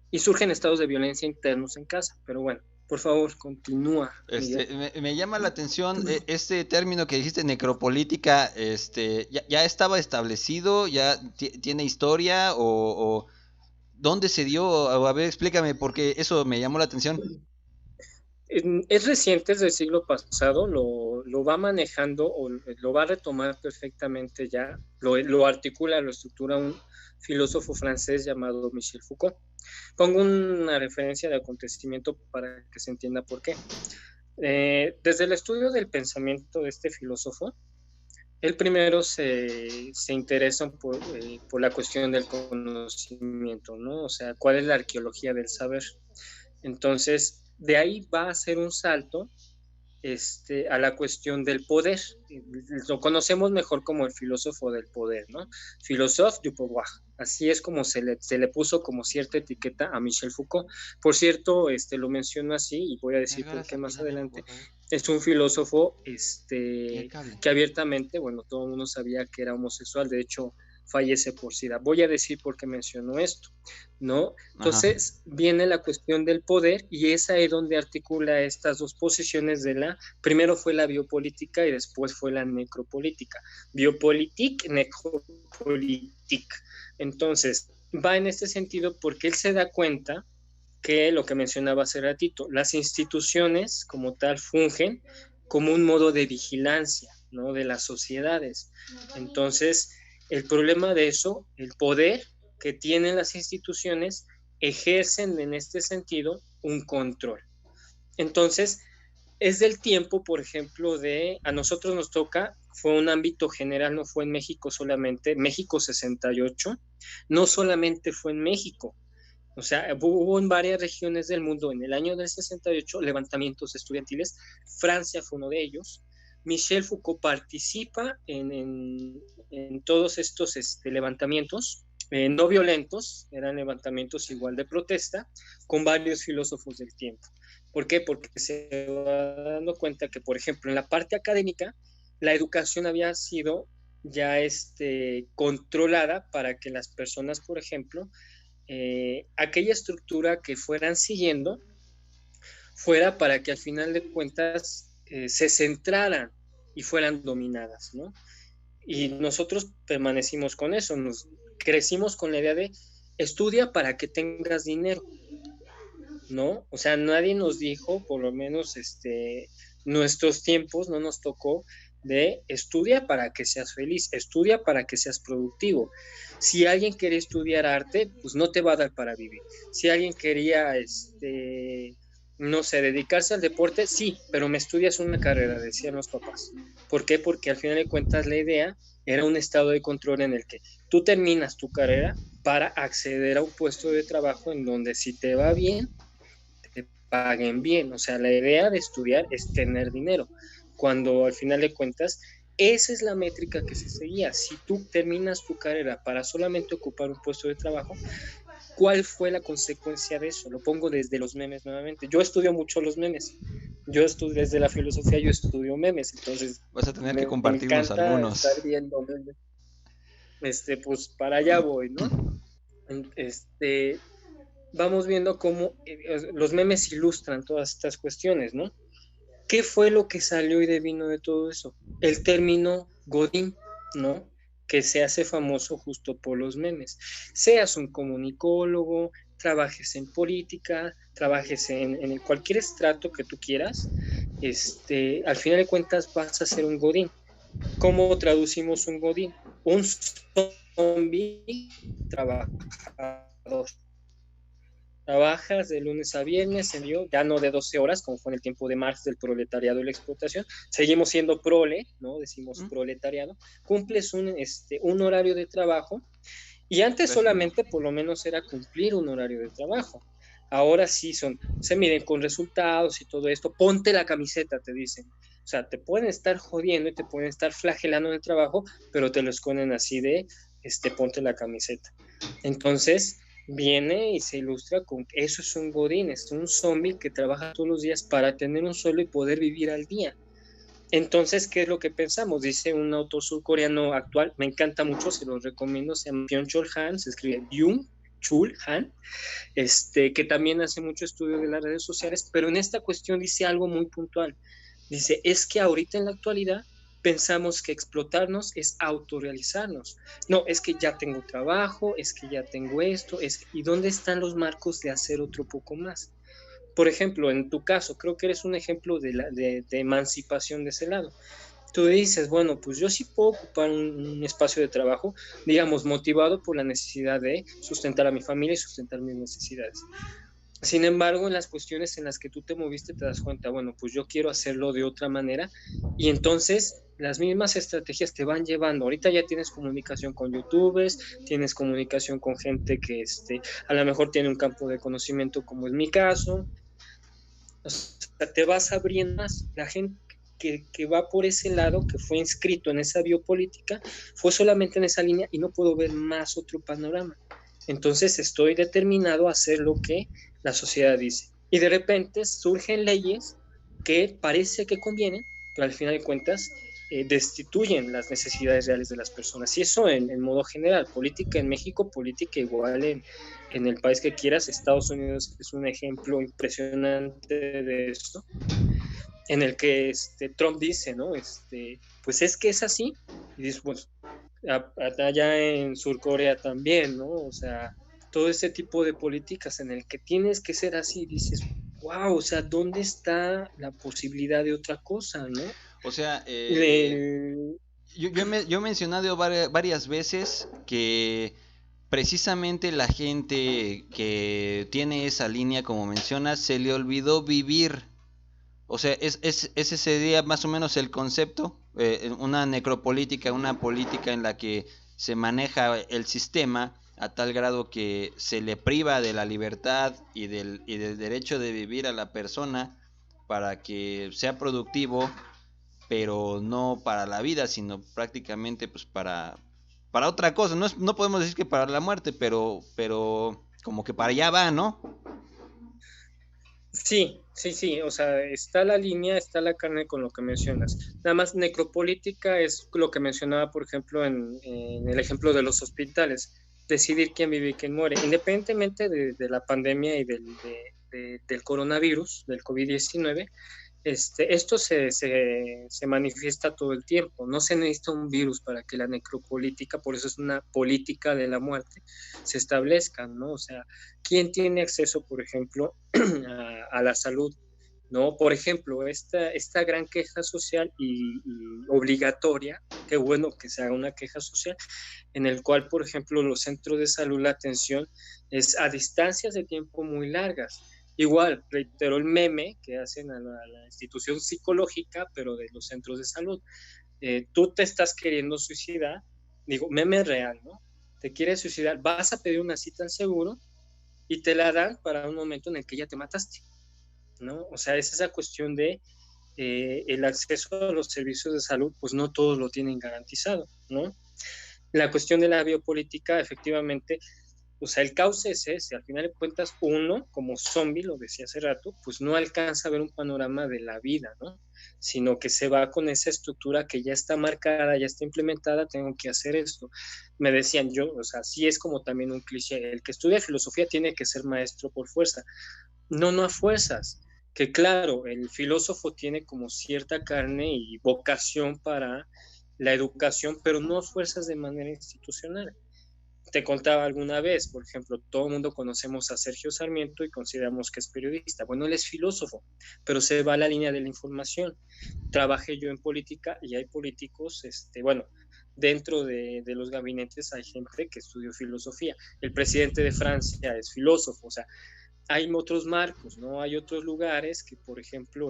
Y surgen estados de violencia internos en casa. Pero bueno, por favor, continúa. Me llama la atención este término que dijiste, necropolítica. ¿Ya estaba establecido? ¿Ya tiene historia? ¿O dónde se dio? A ver, explícame, porque eso me llamó la atención. Es reciente, es del siglo pasado, lo va manejando o lo va a retomar perfectamente ya, lo articula, lo estructura un filósofo francés llamado Michel Foucault. Pongo una referencia de acontecimiento para que se entienda por qué. Desde el estudio del pensamiento de este filósofo, él primero se interesa por la cuestión del conocimiento, ¿no? O sea, ¿cuál es la arqueología del saber? Entonces, de ahí va a hacer un salto a la cuestión del poder. Lo conocemos mejor como el filósofo del poder, ¿no? Philosophe du pouvoir. Así es como se le puso como cierta etiqueta a Michel Foucault. Por cierto, lo menciono así y voy a decir por qué más adelante. Es un filósofo que abiertamente, bueno, todo el mundo sabía que era homosexual, de hecho fallece por SIDA. Voy a decir por qué menciono esto, ¿no? Entonces viene la cuestión del poder y es ahí donde articula estas dos posiciones primero fue la biopolítica y después fue la necropolítica. Biopolitik, necropolitik. Entonces, va en este sentido porque él se da cuenta que lo que mencionaba hace ratito, las instituciones como tal fungen como un modo de vigilancia, ¿no? De las sociedades. Entonces, el problema de eso, el poder que tienen las instituciones, ejercen en este sentido un control. Entonces, es del tiempo, por ejemplo, a nosotros nos toca, fue un ámbito general, no fue en México solamente, México 68, no solamente fue en México, o sea, hubo en varias regiones del mundo en el año del 68 levantamientos estudiantiles, Francia fue uno de ellos. Michel Foucault participa en todos estos levantamientos, no violentos, eran levantamientos igual de protesta, con varios filósofos del tiempo. ¿Por qué? Porque se va dando cuenta que, por ejemplo, en la parte académica, la educación había sido ya controlada para que las personas, por ejemplo, aquella estructura que fueran siguiendo fuera para que al final de cuentas se centraran y fueran dominadas, ¿no? Y nosotros permanecimos con eso, crecimos con la idea de estudia para que tengas dinero, ¿no? O sea, nadie nos dijo, por lo menos nuestros tiempos no nos tocó de estudia para que seas feliz, estudia para que seas productivo. Si alguien quería estudiar arte, pues no te va a dar para vivir. Si alguien quería, no sé, dedicarse al deporte, sí, pero me estudias una carrera, decían los papás. ¿Por qué? Porque al final de cuentas la idea era un estado de control en el que tú terminas tu carrera para acceder a un puesto de trabajo en donde si te va bien, te paguen bien. O sea, la idea de estudiar es tener dinero, cuando al final de cuentas esa es la métrica que se seguía. Si tú terminas tu carrera para solamente ocupar un puesto de trabajo, ¿cuál fue la consecuencia de eso? Lo pongo desde los memes nuevamente. Yo estudio mucho los memes. Yo estudio desde la filosofía, yo estudio memes, entonces Vas a tener que me compartirnos encanta algunos. estar viendo memes. Pues para allá voy, ¿no? Vamos viendo cómo los memes ilustran todas estas cuestiones, ¿no? ¿Qué fue lo que salió y devino de todo eso? El término Godín, ¿no? Que se hace famoso justo por los memes. Seas un comunicólogo, trabajes en política, trabajes en cualquier estrato que tú quieras, al final de cuentas vas a ser un Godín. ¿Cómo traducimos un Godín? Un zombie trabajador. Trabajas de lunes a viernes, ya no de 12 horas, como fue en el tiempo de Marx del proletariado y la explotación. Seguimos siendo prole, ¿no? Decimos proletariado. Cumples un horario de trabajo, y antes solamente por lo menos era cumplir un horario de trabajo. Ahora sí se miden con resultados y todo esto. Ponte la camiseta, te dicen. O sea, te pueden estar jodiendo y te pueden estar flagelando en el trabajo, pero te lo esconden así de, ponte la camiseta. Entonces, viene y se ilustra con que eso es un godín, es un zombie que trabaja todos los días para tener un sueldo y poder vivir al día. Entonces, ¿qué es lo que pensamos? Dice un autor surcoreano actual, me encanta mucho, se lo recomiendo, se llama Byung-Chul Han, se escribe Byung-Chul Han, que también hace mucho estudio de las redes sociales, pero en esta cuestión dice algo muy puntual. Dice, es que ahorita en la actualidad pensamos que explotarnos es autorrealizarnos. No, es que ya tengo trabajo, es que ya tengo esto, ¿y dónde están los marcos de hacer otro poco más? Por ejemplo, en tu caso, creo que eres un ejemplo de emancipación de ese lado. Tú dices, bueno, pues yo sí puedo ocupar un espacio de trabajo, digamos, motivado por la necesidad de sustentar a mi familia y sustentar mis necesidades. Sin embargo, en las cuestiones en las que tú te moviste, te das cuenta, bueno, pues yo quiero hacerlo de otra manera, y entonces las mismas estrategias te van llevando. Ahorita ya tienes comunicación con youtubers, tienes comunicación con gente que a lo mejor tiene un campo de conocimiento, como es mi caso. O sea, te vas abriendo más. La gente que va por ese lado, que fue inscrito en esa biopolítica, fue solamente en esa línea y no puedo ver más otro panorama. Entonces estoy determinado a hacer lo que la sociedad dice. Y de repente surgen leyes que parece que convienen, pero al final de cuentas destituyen las necesidades reales de las personas. Y eso en modo general, política en México, política igual en el país que quieras. Estados Unidos es un ejemplo impresionante de esto, en el que Trump dice, ¿no? Pues es que es así. Y dice, pues, allá en Surcorea también, ¿no? O sea, todo ese tipo de políticas en el que tienes que ser así, dices, wow, o sea, ¿dónde está la posibilidad de otra cosa, no? O sea, yo he mencionado varias veces que precisamente la gente que tiene esa línea, como mencionas, se le olvidó vivir. O sea, ese sería más o menos el concepto, una necropolítica, una política en la que se maneja el sistema a tal grado que se le priva de la libertad y del derecho de vivir a la persona para que sea productivo, pero no para la vida, sino prácticamente pues para otra cosa. No podemos decir que para la muerte, pero como que para allá va, ¿no? Sí, o sea, está la línea, está la carne con lo que mencionas. Nada más necropolítica es lo que mencionaba, por ejemplo, en el ejemplo de los hospitales, decidir quién vive y quién muere, independientemente de la pandemia y del coronavirus, del COVID-19. Esto se manifiesta todo el tiempo. No se necesita un virus para que la necropolítica, por eso es una política de la muerte, se establezca, ¿no? O sea, ¿quién tiene acceso, por ejemplo, a la salud? ¿No? Por ejemplo, esta gran queja social y obligatoria, qué bueno que se haga una queja social, en el cual, por ejemplo, los centros de salud, la atención es a distancias de tiempo muy largas. Igual, reitero el meme que hacen a la institución psicológica, pero de los centros de salud. Tú te estás queriendo suicidar, digo, meme real, ¿no? Te quieres suicidar, vas a pedir una cita al seguro y te la dan para un momento en el que ya te mataste, ¿no? O sea, es esa cuestión de el acceso a los servicios de salud, pues no todos lo tienen garantizado, ¿no? La cuestión de la biopolítica, efectivamente, o sea, el cauce es ese, al final de cuentas, uno, como zombie, lo decía hace rato, pues no alcanza a ver un panorama de la vida, ¿no? Sino que se va con esa estructura que ya está marcada, ya está implementada, tengo que hacer esto. Me decían yo, o sea, sí es como también un cliché, el que estudia filosofía tiene que ser maestro por fuerza. No, no a fuerzas, que claro, el filósofo tiene como cierta carne y vocación para la educación, pero no a fuerzas de manera institucional. Te contaba alguna vez, por ejemplo, todo el mundo conocemos a Sergio Sarmiento y consideramos que es periodista. Bueno, él es filósofo, pero se va a la línea de la información. Trabajé yo en política y hay políticos, bueno, dentro de los gabinetes hay gente que estudió filosofía. El presidente de Francia es filósofo, o sea, hay otros marcos, ¿no? Hay otros lugares que, por ejemplo,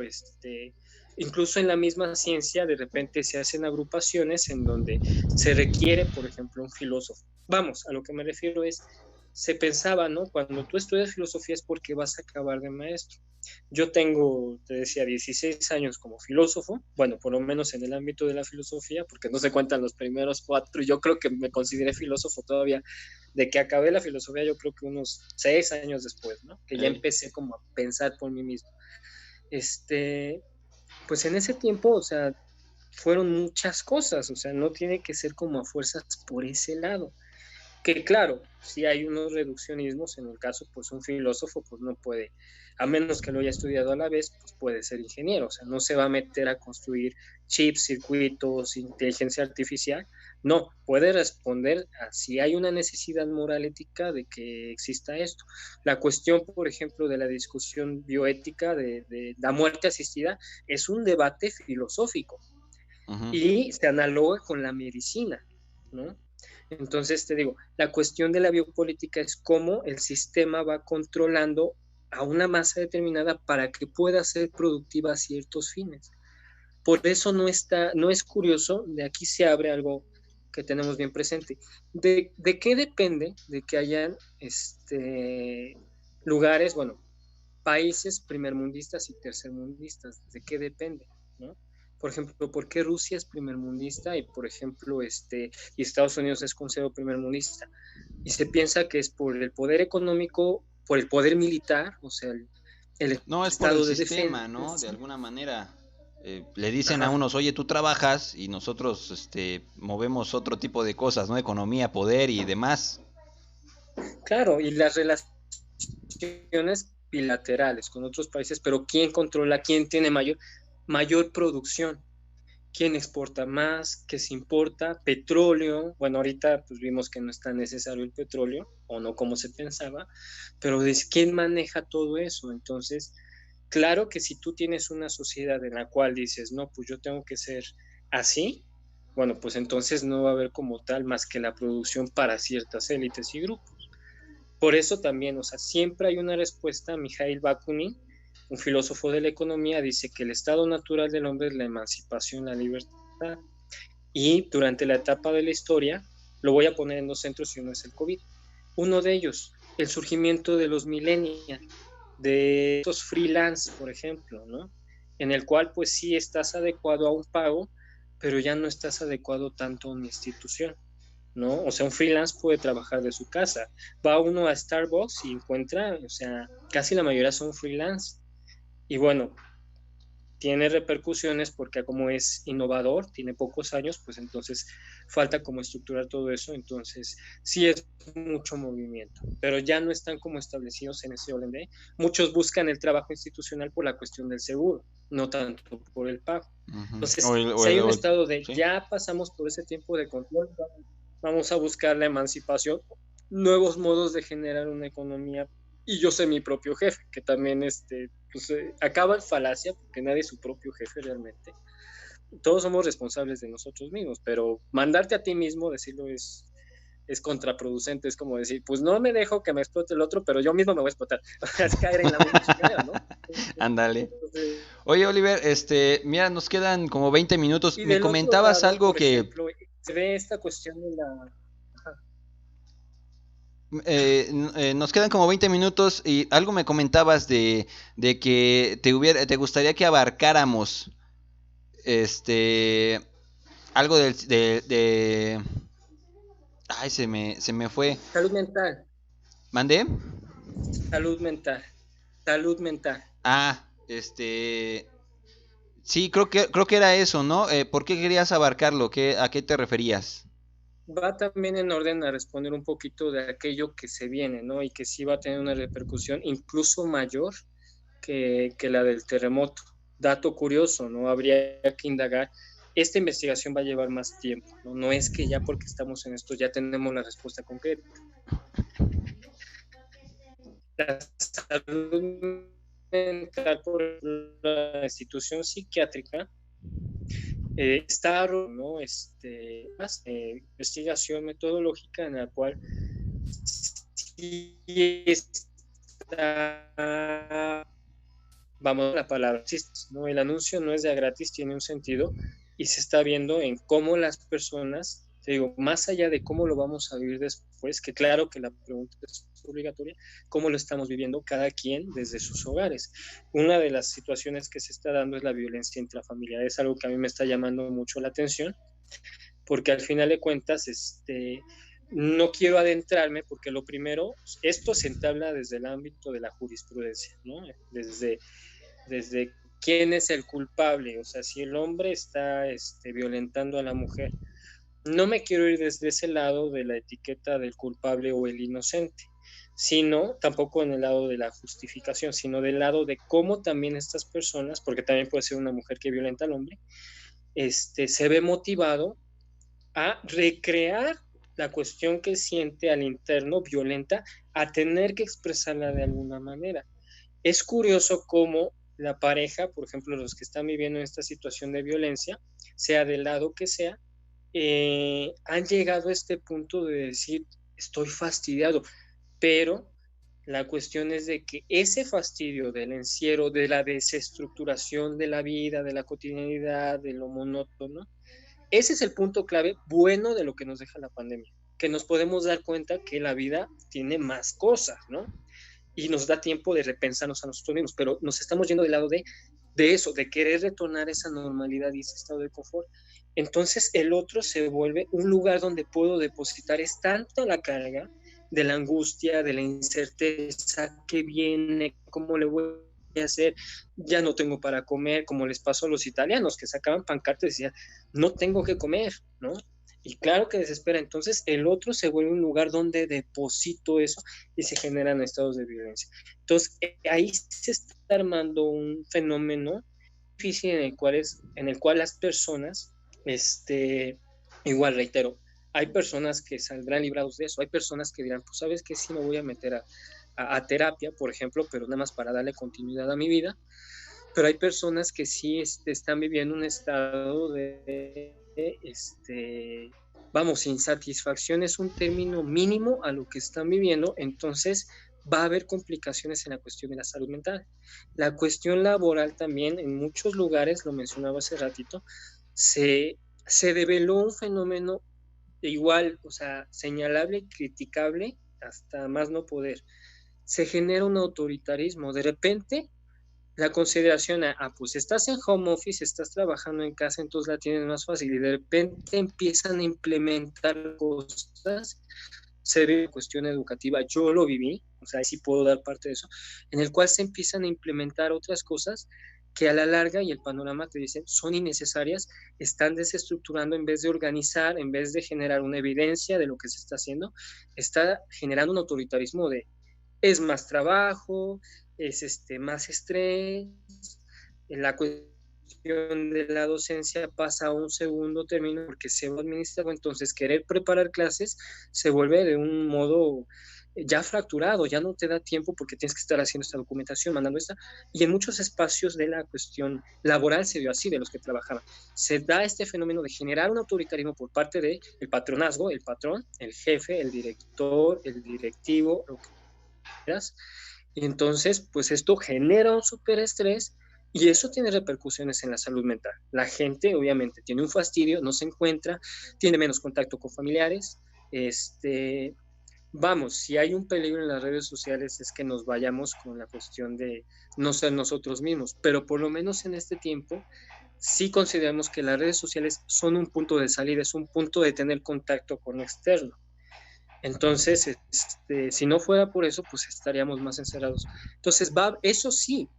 incluso en la misma ciencia, de repente se hacen agrupaciones en donde se requiere, por ejemplo, un filósofo. Vamos, a lo que me refiero es, se pensaba, ¿no? Cuando tú estudias filosofía es porque vas a acabar de maestro. Yo tengo, te decía, 16 años como filósofo, bueno, por lo menos en el ámbito de la filosofía, porque no se cuentan los primeros 4, yo creo que me consideré filósofo todavía, de que acabé la filosofía yo creo que unos 6 años después, ¿no? Que ya empecé como a pensar por mí mismo. Pues en ese tiempo, o sea, fueron muchas cosas, o sea, no tiene que ser como a fuerzas por ese lado. Que claro, si hay unos reduccionismos, en el caso, pues un filósofo, pues no puede, a menos que lo haya estudiado a la vez, pues puede ser ingeniero, o sea, no se va a meter a construir chips, circuitos, inteligencia artificial, no, puede responder a si hay una necesidad moral ética de que exista esto. La cuestión, por ejemplo, de la discusión bioética de la muerte asistida es un debate filosófico y se analoga con la medicina, ¿no? Entonces, te digo, la cuestión de la biopolítica es cómo el sistema va controlando a una masa determinada para que pueda ser productiva a ciertos fines. Por eso no es curioso, de aquí se abre algo que tenemos bien presente. ¿De qué depende de que hayan lugares, bueno, países primermundistas y tercermundistas? ¿De qué depende? ¿No? Por ejemplo, ¿por qué Rusia es primermundista y, por ejemplo, y Estados Unidos es considerado primermundista? Y se piensa que es por el poder económico, por el poder militar, o sea, el no, es por el sistema, ¿no? De alguna manera. Le dicen a unos, oye, tú trabajas y nosotros movemos otro tipo de cosas, ¿no? Economía, poder y demás. Claro, y las relaciones bilaterales con otros países, pero ¿quién controla, quién tiene mayor producción? ¿Quién exporta más? ¿Qué se importa? Petróleo. Bueno, ahorita pues vimos que no es tan necesario el petróleo, o no como se pensaba, pero ¿quién maneja todo eso? Entonces, claro que si tú tienes una sociedad en la cual dices, no, pues yo tengo que ser así, bueno, pues entonces no va a haber como tal más que la producción para ciertas élites y grupos. Por eso también, o sea, siempre hay una respuesta. Mikhail Bakunin, un filósofo de la economía, dice que el estado natural del hombre es la emancipación, la libertad. Y durante la etapa de la historia, lo voy a poner en 2 centros y uno es el COVID. Uno de ellos, el surgimiento de los millennials, de estos freelance, por ejemplo, ¿no? En el cual pues sí estás adecuado a un pago, pero ya no estás adecuado tanto a una institución, ¿no? O sea, un freelance puede trabajar de su casa. Va uno a Starbucks y encuentra, o sea, casi la mayoría son freelance. Y bueno, tiene repercusiones porque como es innovador, tiene pocos años, pues entonces falta como estructurar todo eso, entonces sí es mucho movimiento, pero ya no están como establecidos en ese orden de, muchos buscan el trabajo institucional por la cuestión del seguro, no tanto por el pago. Entonces, si hay un estado de, ¿sí? Ya pasamos por ese tiempo de control, vamos a buscar la emancipación, nuevos modos de generar una economía, y yo soy mi propio jefe, que también pues, acaba en falacia, porque nadie es su propio jefe realmente. Todos somos responsables de nosotros mismos, pero mandarte a ti mismo, decirlo es contraproducente, es como decir, pues no me dejo que me explote el otro, pero yo mismo me voy a explotar. Es caer en la misma chingadera, ¿no? Ándale. Oye, Oliver, mira, nos quedan como 20 minutos. Me comentabas lado, algo por que... ejemplo, se ve esta cuestión de la... nos quedan como 20 minutos y algo me comentabas de que te gustaría que abarcáramos algo de... Ay, se me fue. Salud mental. ¿Mandé? Salud mental. Ah, sí, creo que era eso, ¿no? ¿Por qué querías abarcarlo? ¿A qué te referías? Va también en orden a responder un poquito de aquello que se viene, ¿no? Y que sí va a tener una repercusión incluso mayor que la del terremoto. Dato curioso, ¿no? Habría que indagar. Esta investigación va a llevar más tiempo, ¿no? No es que ya porque estamos en esto ya tenemos la respuesta concreta. La salud mental por la institución psiquiátrica está, ¿no? Investigación metodológica en la cual sí está, vamos a la palabra, ¿no? El anuncio no es de gratis, tiene un sentido y se está viendo en cómo las personas, te digo, más allá de cómo lo vamos a vivir después, que claro que la pregunta es obligatoria, cómo lo estamos viviendo cada quien desde sus hogares. Una de las situaciones que se está dando es la violencia intrafamiliar, es algo que a mí me está llamando mucho la atención, porque al final de cuentas, no quiero adentrarme porque lo primero, esto se entabla desde el ámbito de la jurisprudencia, ¿no? Desde quién es el culpable, o sea, si el hombre está violentando a la mujer. No me quiero ir desde ese lado de la etiqueta del culpable o el inocente, sino tampoco en el lado de la justificación, sino del lado de cómo también estas personas, porque también puede ser una mujer que violenta al hombre, se ve motivado a recrear la cuestión que siente al interno violenta, a tener que expresarla de alguna manera. Es curioso cómo la pareja, por ejemplo, los que están viviendo esta situación de violencia, sea del lado que sea, han llegado a este punto de decir, estoy fastidiado, pero la cuestión es de que ese fastidio del encierro, de la desestructuración de la vida, de la cotidianidad, de lo monótono, ese es el punto clave bueno de lo que nos deja la pandemia, que nos podemos dar cuenta que la vida tiene más cosas, ¿no? Y nos da tiempo de repensarnos a nosotros mismos, pero nos estamos yendo del lado de eso, de querer retornar esa normalidad y ese estado de confort. Entonces el otro se vuelve un lugar donde puedo depositar, es tanta la carga de la angustia, de la incerteza, qué viene, cómo le voy a hacer, ya no tengo para comer, como les pasó a los italianos que sacaban pancartas y decían, no tengo que comer, ¿no? Y claro que desespera. Entonces el otro se vuelve un lugar donde deposito eso y se generan estados de violencia. Entonces ahí se está armando un fenómeno difícil en el cual las personas, igual reitero, hay personas que saldrán librados de eso, hay personas que dirán, pues sabes que sí me voy a meter a terapia, por ejemplo, pero nada más para darle continuidad a mi vida, pero hay personas que sí están viviendo un estado de insatisfacción es un término mínimo a lo que están viviendo, entonces va a haber complicaciones en la cuestión de la salud mental. La cuestión laboral también, en muchos lugares, lo mencionaba hace ratito, se develó un fenómeno igual, o sea, señalable y criticable hasta más no poder. Se genera un autoritarismo. De repente, la consideración pues estás en home office, estás trabajando en casa, entonces la tienes más fácil, y de repente empiezan a implementar cosas, se ve cuestión educativa, yo lo viví, o sea, sí puedo dar parte de eso, en el cual se empiezan a implementar otras cosas que a la larga, y el panorama te dice, son innecesarias, están desestructurando en vez de organizar, en vez de generar una evidencia de lo que se está haciendo, está generando un autoritarismo de es más trabajo, es más estrés, la cuestión de la docencia pasa a un segundo término porque se va administrado, entonces querer preparar clases se vuelve de un modo ya fracturado, ya no te da tiempo porque tienes que estar haciendo esta documentación, mandando esta, y en muchos espacios de la cuestión laboral se dio así, de los que trabajaban. Se da este fenómeno de generar un autoritarismo por parte del patronazgo, el patrón, el jefe, el director, el directivo, lo que quieras, y entonces pues esto genera un superestrés y eso tiene repercusiones en la salud mental. La gente obviamente tiene un fastidio, no se encuentra, tiene menos contacto con familiares, vamos, si hay un peligro en las redes sociales es que nos vayamos con la cuestión de no ser nosotros mismos, pero por lo menos en este tiempo sí consideramos que las redes sociales son un punto de salida, es un punto de tener contacto con lo externo. Entonces, si no fuera por eso, pues estaríamos más encerrados. Entonces, eso sí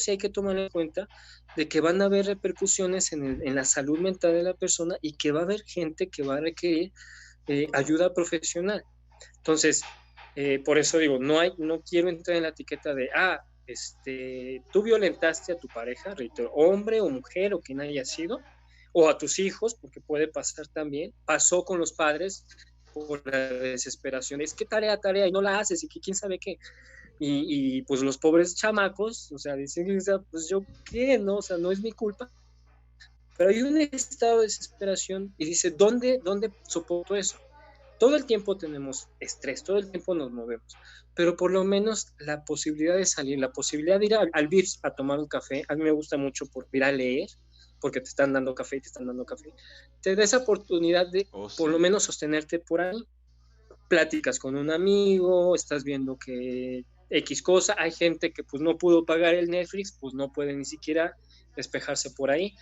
hay que tomar en cuenta de que van a haber repercusiones en la salud mental de la persona y que va a haber gente que va a requerir ayuda profesional. Entonces, por eso digo, no quiero entrar en la etiqueta de, tú violentaste a tu pareja, reitero, hombre o mujer o quien haya sido, o a tus hijos, porque puede pasar también, pasó con los padres por la desesperación, es que tarea, y no la haces, y que quién sabe qué, y pues los pobres chamacos, o sea, dicen, pues yo qué, no, o sea, no es mi culpa, pero hay un estado de desesperación, y dice, ¿dónde soporto eso? Todo el tiempo tenemos estrés, todo el tiempo nos movemos, pero por lo menos la posibilidad de salir, la posibilidad de ir al Vips a tomar un café, a mí me gusta mucho por ir a leer, porque te están dando café y te están dando café, te da esa oportunidad de por lo menos sostenerte por ahí, pláticas con un amigo, estás viendo que X cosa, hay gente que pues no pudo pagar el Netflix, pues no puede ni siquiera despejarse por ahí,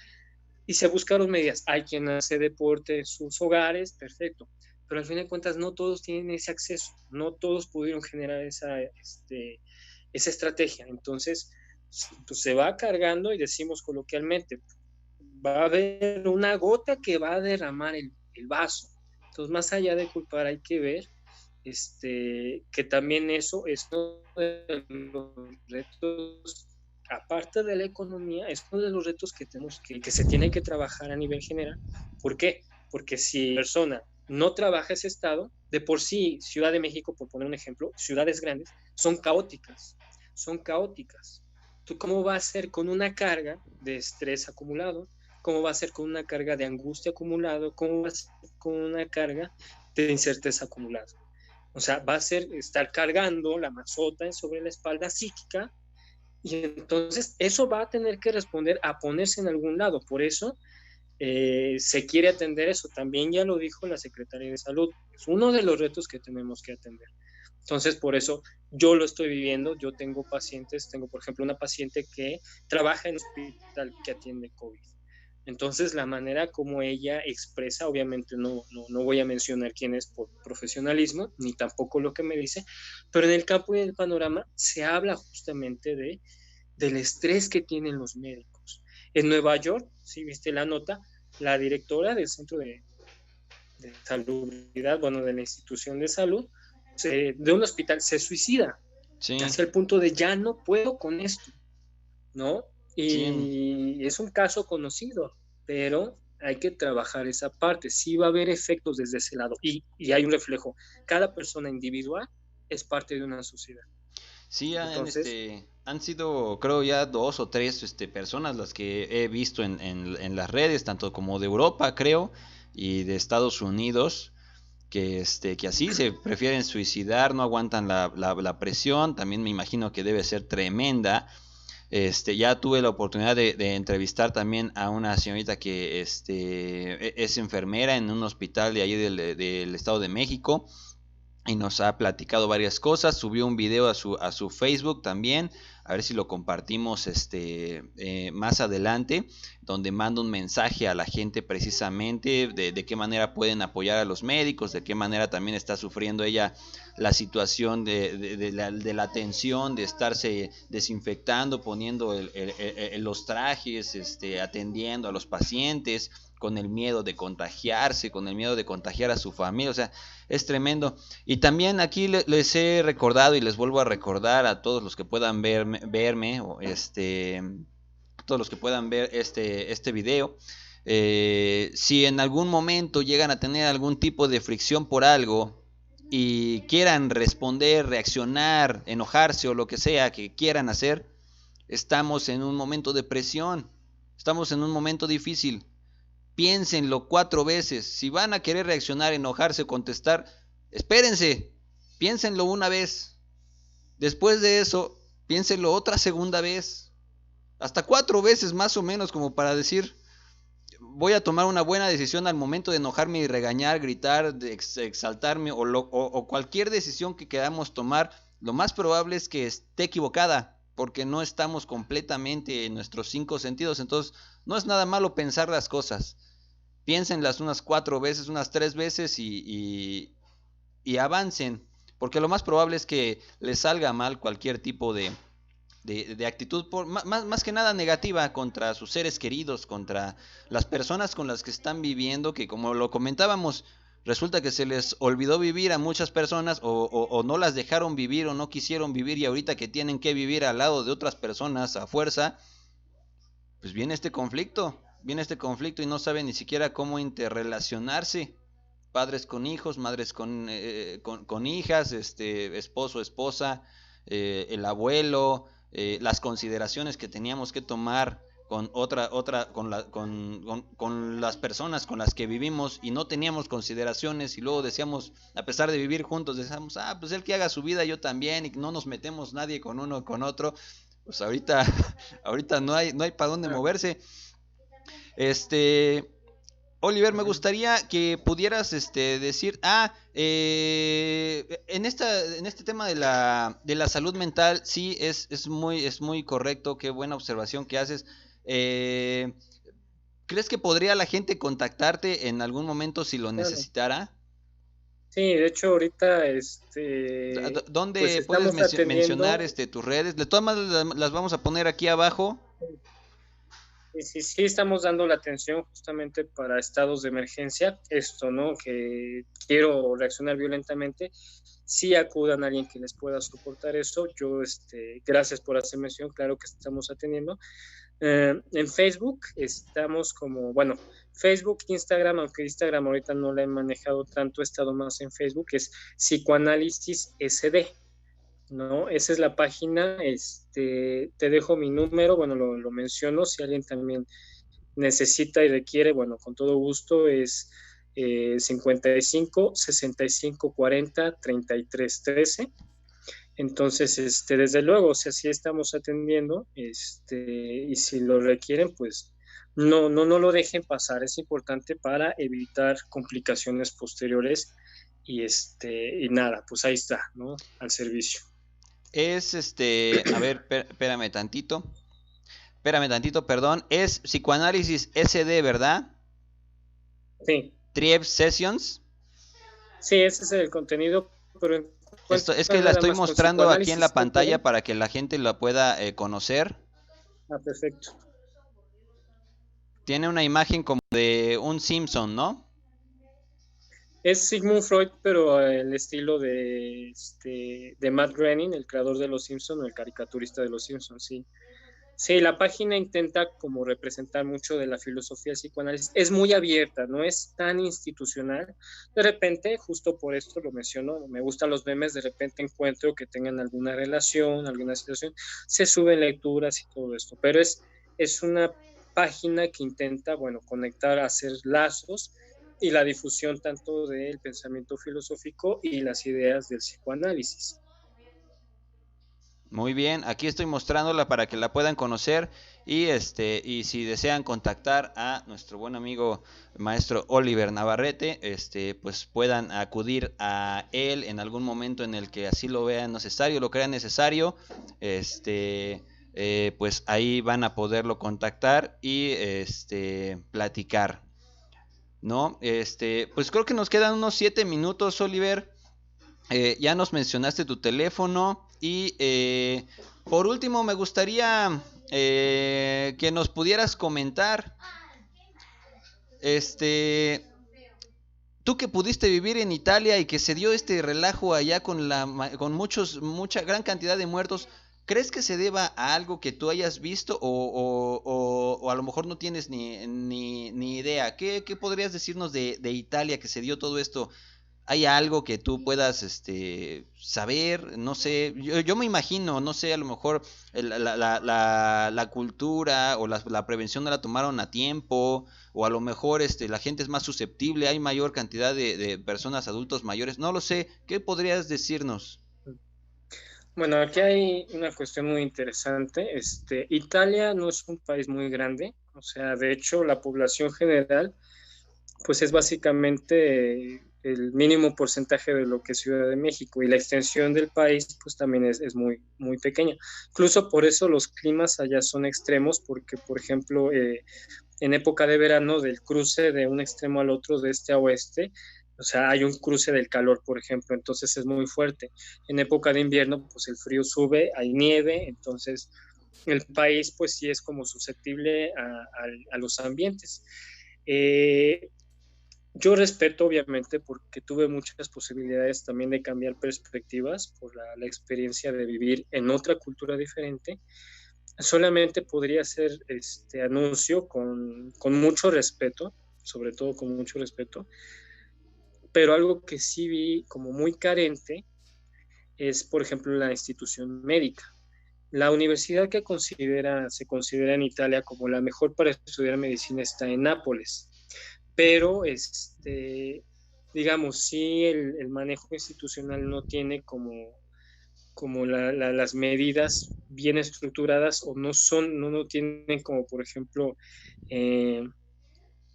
y se buscaron medidas, hay quien hace deporte en sus hogares, perfecto, pero al fin de cuentas no todos tienen ese acceso, no todos pudieron generar esa estrategia, entonces pues se va cargando y decimos coloquialmente, va a haber una gota que va a derramar el vaso. Entonces, más allá de culpar, hay que ver que también eso es uno de los retos, aparte de la economía, es uno de los retos que tenemos que se tiene que trabajar a nivel general. ¿Por qué? Porque si la persona no trabaja ese estado, de por sí, Ciudad de México, por poner un ejemplo, ciudades grandes, son caóticas. ¿Tú cómo va a ser con una carga de estrés acumulado? ¿Cómo va a ser con una carga de angustia acumulado? ¿Cómo va a ser con una carga de incerteza acumulada? O sea, va a ser estar cargando la mazota sobre la espalda psíquica y entonces eso va a tener que responder a ponerse en algún lado. Por eso se quiere atender eso. También ya lo dijo la Secretaría de Salud. Es uno de los retos que tenemos que atender. Entonces, por eso yo lo estoy viviendo. Yo tengo pacientes, tengo por ejemplo una paciente que trabaja en un hospital que atiende COVID. Entonces, la manera como ella expresa, obviamente no voy a mencionar quién es por profesionalismo, ni tampoco lo que me dice, pero en el campo y en el panorama se habla justamente del estrés que tienen los médicos. En Nueva York, si viste la nota, la directora del centro de salubridad, bueno, de la institución de salud, de un hospital, se suicida, hacia el punto de ya no puedo con esto, ¿no? Y es un caso conocido, pero hay que trabajar esa parte. Sí va a haber efectos desde ese lado y hay un reflejo. Cada persona individual es parte de una sociedad. Sí, entonces, han sido, creo, ya 2 o 3 personas las que he visto en las redes, tanto como de Europa, creo, y de Estados Unidos, que así se prefieren suicidar, no aguantan la presión. También me imagino que debe ser tremenda. Ya tuve la oportunidad de entrevistar también a una señorita que es enfermera en un hospital de ahí del Estado de México, y nos ha platicado varias cosas. Subió un video a su Facebook también, a ver si lo compartimos más adelante, donde manda un mensaje a la gente precisamente de qué manera pueden apoyar a los médicos, de qué manera también está sufriendo ella la situación de la atención, de estarse desinfectando, poniendo los trajes, atendiendo a los pacientes, con el miedo de contagiarse, con el miedo de contagiar a su familia. O sea, es tremendo. Y también aquí les he recordado y les vuelvo a recordar a todos los que puedan verme, todos los que puedan ver este video. Si en algún momento llegan a tener algún tipo de fricción por algo y quieran responder, reaccionar, enojarse o lo que sea que quieran hacer, estamos en un momento de presión, estamos en un momento difícil. Piénsenlo 4 veces. Si van a querer reaccionar, enojarse, contestar, espérense, piénsenlo una vez. Después de eso, piénsenlo otra segunda vez. Hasta 4 veces más o menos, como para decir, voy a tomar una buena decisión al momento de enojarme y regañar, gritar, exaltarme o cualquier decisión que queramos tomar. Lo más probable es que esté equivocada, porque no estamos completamente en nuestros 5 sentidos. Entonces, no es nada malo pensar las cosas. Piénsenlas unas 4 veces, unas 3 veces y avancen, porque lo más probable es que les salga mal cualquier tipo de actitud, más que nada negativa, contra sus seres queridos, contra las personas con las que están viviendo, que como lo comentábamos, resulta que se les olvidó vivir a muchas personas o no las dejaron vivir o no quisieron vivir, y ahorita que tienen que vivir al lado de otras personas a fuerza, pues viene este conflicto y no saben ni siquiera cómo interrelacionarse. Padres con hijos, madres con hijas, esposo, esposa, el abuelo, las consideraciones que teníamos que tomar con las personas con las que vivimos y no teníamos consideraciones, y luego decíamos, a pesar de vivir juntos, decíamos, pues él que haga su vida, yo también, y no nos metemos nadie con uno con otro. Pues ahorita ahorita no hay para dónde moverse. Oliver, me gustaría que pudieras decir, en este tema de la salud mental, sí, es muy correcto, qué buena observación que haces. ¿Crees que podría la gente contactarte en algún momento si lo necesitara? Sí, de hecho ahorita ¿Dónde pues puedes mencionar atendiendo. tus redes? De todas maneras las vamos a poner aquí abajo. Sí, estamos dando la atención justamente para estados de emergencia, esto, ¿no? Que quiero reaccionar violentamente, sí acudan a alguien que les pueda soportar eso. Yo, gracias por hacer mención, claro que estamos atendiendo. En Facebook estamos como, bueno, Facebook, Instagram, aunque Instagram ahorita no la he manejado tanto, he estado más en Facebook, es Psicoanálisis SD, ¿no? Esa es la página. Te dejo mi número, bueno, lo menciono, si alguien también necesita y requiere, bueno, con todo gusto, es 55 65 40 33 13. Entonces, desde luego, o sea, sí estamos atendiendo, y si lo requieren, pues no lo dejen pasar, es importante para evitar complicaciones posteriores y nada, pues ahí está, ¿no? Al servicio. Es a ver, espérame tantito, perdón, es Psicoanálisis SD, ¿verdad? Sí. Trieb Sessions. Sí, ese es el contenido, pero Esto es que la estoy mostrando aquí en la pantalla para que la gente la pueda conocer. Perfecto. Tiene una imagen como de un Simpson, ¿no? Es Sigmund Freud, pero el estilo de Matt Groening, el creador de Los Simpsons, o el caricaturista de Los Simpsons, sí. Sí, la página intenta como representar mucho de la filosofía del psicoanálisis. Es muy abierta, no es tan institucional. De repente, justo por esto lo menciono, me gustan los memes, de repente encuentro que tengan alguna relación, alguna situación, se suben lecturas y todo esto, pero es una página que intenta, bueno, conectar, hacer lazos y la difusión tanto del pensamiento filosófico y las ideas del psicoanálisis. Muy bien, aquí estoy mostrándola para que la puedan conocer y si desean contactar a nuestro buen amigo maestro Oliver Navarrete, pues puedan acudir a él en algún momento en el que así lo vean necesario, lo crean necesario, pues ahí van a poderlo contactar y platicar, ¿no? Pues creo que nos quedan unos 7 minutos, Oliver. Ya nos mencionaste tu teléfono y por último me gustaría que nos pudieras comentar, este, tú que pudiste vivir en Italia y que se dio este relajo allá con mucha gran cantidad de muertos, ¿crees que se deba a algo que tú hayas visto o a lo mejor no tienes ni idea? ¿Qué podrías decirnos de Italia que se dio todo esto? ¿Hay algo que tú puedas saber? No sé, yo me imagino, no sé, a lo mejor la cultura o la prevención no la tomaron a tiempo, o a lo mejor la gente es más susceptible, hay mayor cantidad de personas adultos mayores, no lo sé, ¿qué podrías decirnos? Bueno, aquí hay una cuestión muy interesante. Italia no es un país muy grande, o sea, de hecho, la población general, pues es básicamente el mínimo porcentaje de lo que es Ciudad de México y la extensión del país, pues también es muy, muy pequeña. Incluso por eso los climas allá son extremos, porque, por ejemplo, en época de verano, del cruce de un extremo al otro, de este a oeste, o sea, hay un cruce del calor, por ejemplo, entonces es muy fuerte. En época de invierno, pues el frío sube, hay nieve, entonces el país, pues sí es como susceptible a los ambientes. Eh, yo respeto, obviamente, porque tuve muchas posibilidades también de cambiar perspectivas por la experiencia de vivir en otra cultura diferente. Solamente podría hacer este anuncio con mucho respeto, sobre todo con mucho respeto, pero algo que sí vi como muy carente es, por ejemplo, la institución médica. La universidad que se considera en Italia como la mejor para estudiar medicina está en Nápoles, pero digamos, sí el manejo institucional no tiene como las medidas bien estructuradas o no tienen como, por ejemplo, eh,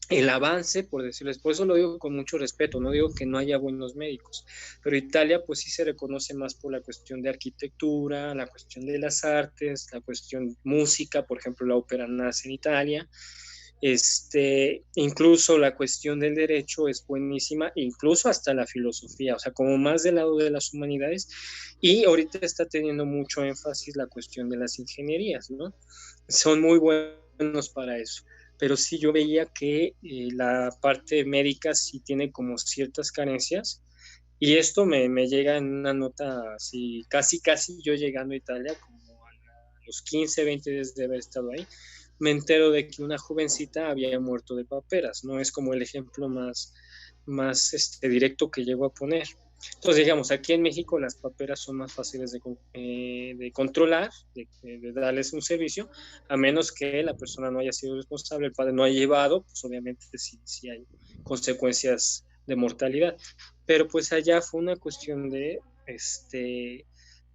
el avance, por decirles, por eso lo digo con mucho respeto, no digo que no haya buenos médicos, pero Italia pues sí se reconoce más por la cuestión de arquitectura, la cuestión de las artes, la cuestión música, por ejemplo, la ópera nace en Italia, incluso la cuestión del derecho es buenísima, incluso hasta la filosofía, o sea, como más del lado de las humanidades, y ahorita está teniendo mucho énfasis la cuestión de las ingenierías, ¿no? Son muy buenos para eso, pero sí yo veía que la parte médica sí tiene como ciertas carencias, y esto me llega en una nota así, casi yo llegando a Italia, como a los 15, 20 días de haber estado ahí, me entero de que una jovencita había muerto de paperas, no es como el ejemplo más directo que llego a poner. Entonces, digamos, aquí en México las paperas son más fáciles de controlar, de darles un servicio, a menos que la persona no haya sido responsable, el padre no haya llevado, pues obviamente sí hay consecuencias de mortalidad. Pero pues allá fue una cuestión de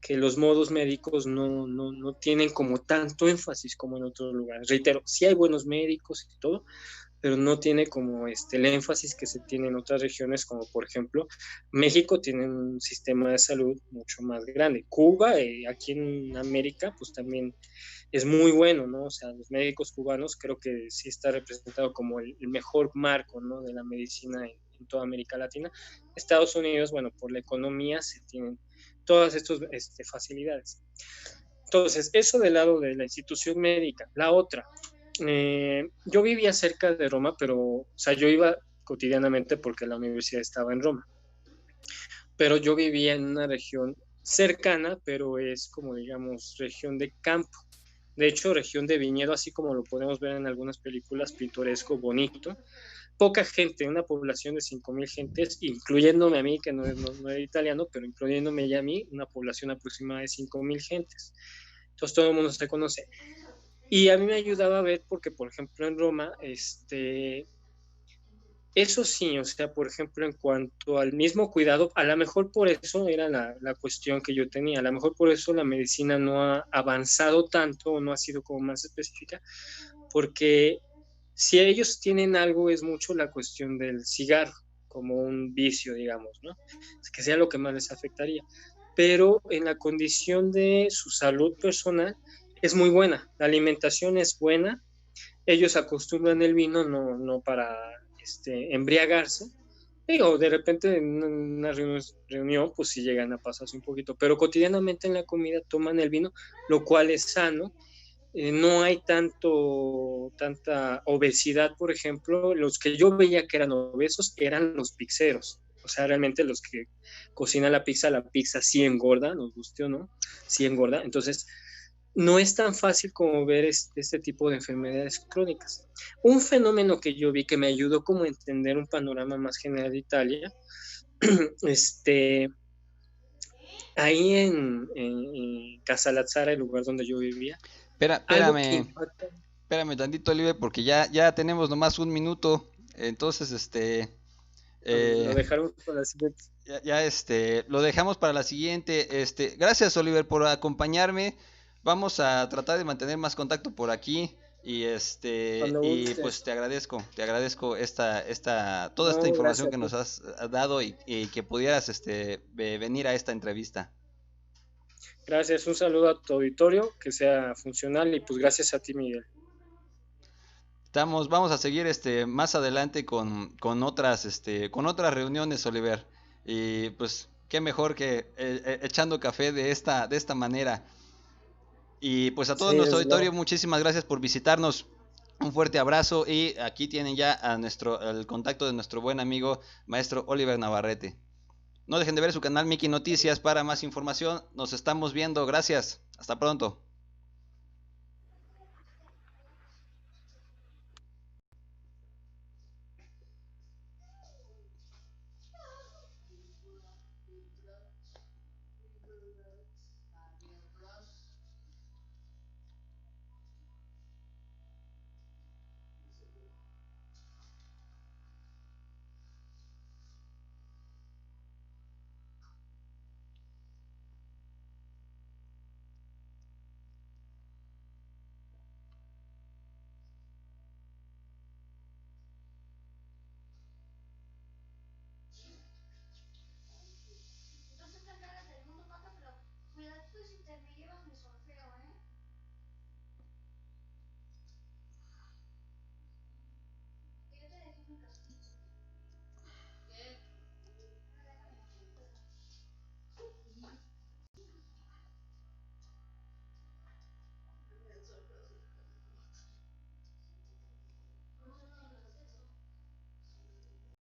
que los modos médicos no tienen como tanto énfasis como en otros lugares. Reitero, sí hay buenos médicos y todo, pero no tiene como el énfasis que se tiene en otras regiones, como por ejemplo México tiene un sistema de salud mucho más grande. Cuba, aquí en América, pues también es muy bueno, ¿no? O sea, los médicos cubanos creo que sí está representado como el mejor marco, ¿no? De la medicina en toda América Latina. Estados Unidos, bueno, por la economía se tienen todas estas facilidades. Entonces, eso del lado de la institución médica. La otra, yo vivía cerca de Roma, pero, o sea, yo iba cotidianamente porque la universidad estaba en Roma, pero yo vivía en una región cercana, pero es como, digamos, región de campo. De hecho, región de viñedo, así como lo podemos ver en algunas películas, pintoresco, bonito. Poca gente, una población de 5,000 gentes, incluyéndome a mí, que no era italiano, pero incluyéndome ya a mí, una población aproximada de 5,000 gentes. Entonces todo el mundo se conoce. Y a mí me ayudaba a ver porque, por ejemplo, en Roma, Eso sí, o sea, por ejemplo, en cuanto al mismo cuidado, a lo mejor por eso era la cuestión que yo tenía, a lo mejor por eso la medicina no ha avanzado tanto o no ha sido como más específica, porque si ellos tienen algo es mucho la cuestión del cigarro, como un vicio, digamos, ¿no? Que sea lo que más les afectaría. Pero en la condición de su salud personal es muy buena, la alimentación es buena, ellos acostumbran el vino no para embriagarse, digo, de repente en una reunión, pues sí llegan a pasarse un poquito, pero cotidianamente en la comida toman el vino, lo cual es sano. No hay tanta obesidad, por ejemplo. Los que yo veía que eran obesos eran los pizzeros. O sea, realmente los que cocinan la pizza sí engorda, nos guste o no, sí engorda. Entonces, no es tan fácil como ver este tipo de enfermedades crónicas. Un fenómeno que yo vi que me ayudó como a entender un panorama más general de Italia, ahí en Casalazzara, el lugar donde yo vivía, algo que impacta. Espérame tantito, Oliver, porque ya tenemos nomás un minuto. Entonces, Lo dejaron para la siguiente. lo dejamos para la siguiente. Gracias, Oliver, por acompañarme. Vamos a tratar de mantener más contacto por aquí. Y pues te agradezco toda esta información que nos has dado y que pudieras venir a esta entrevista. Gracias, un saludo a tu auditorio, que sea funcional, y pues gracias a ti, Miguel. Vamos a seguir más adelante con otras reuniones, Oliver. Y pues qué mejor que echando café de esta manera. Y pues a todo nuestro auditorio, muchísimas gracias por visitarnos. Un fuerte abrazo y aquí tienen ya el contacto de nuestro buen amigo maestro Oliver Navarrete. No dejen de ver su canal Miki Noticias para más información. Nos estamos viendo. Gracias. Hasta pronto.